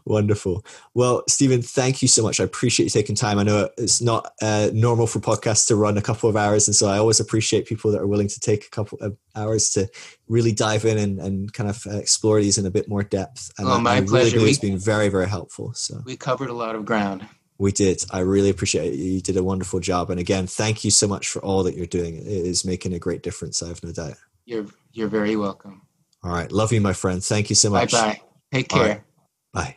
Wonderful. Well, Stephen, thank you so much. I appreciate you taking time. I know it's not normal for podcasts to run a couple of hours. And so I always appreciate people that are willing to take a couple of hours to really dive in and kind of explore these in a bit more depth. And my pleasure. It's been very, very helpful. So we covered a lot of ground. We did. I really appreciate it. You did a wonderful job. And again, thank you so much for all that you're doing. It is making a great difference. I have no doubt. You're very welcome. All right. Love you, my friend. Thank you so much. Bye-bye. Take care. Right. Bye.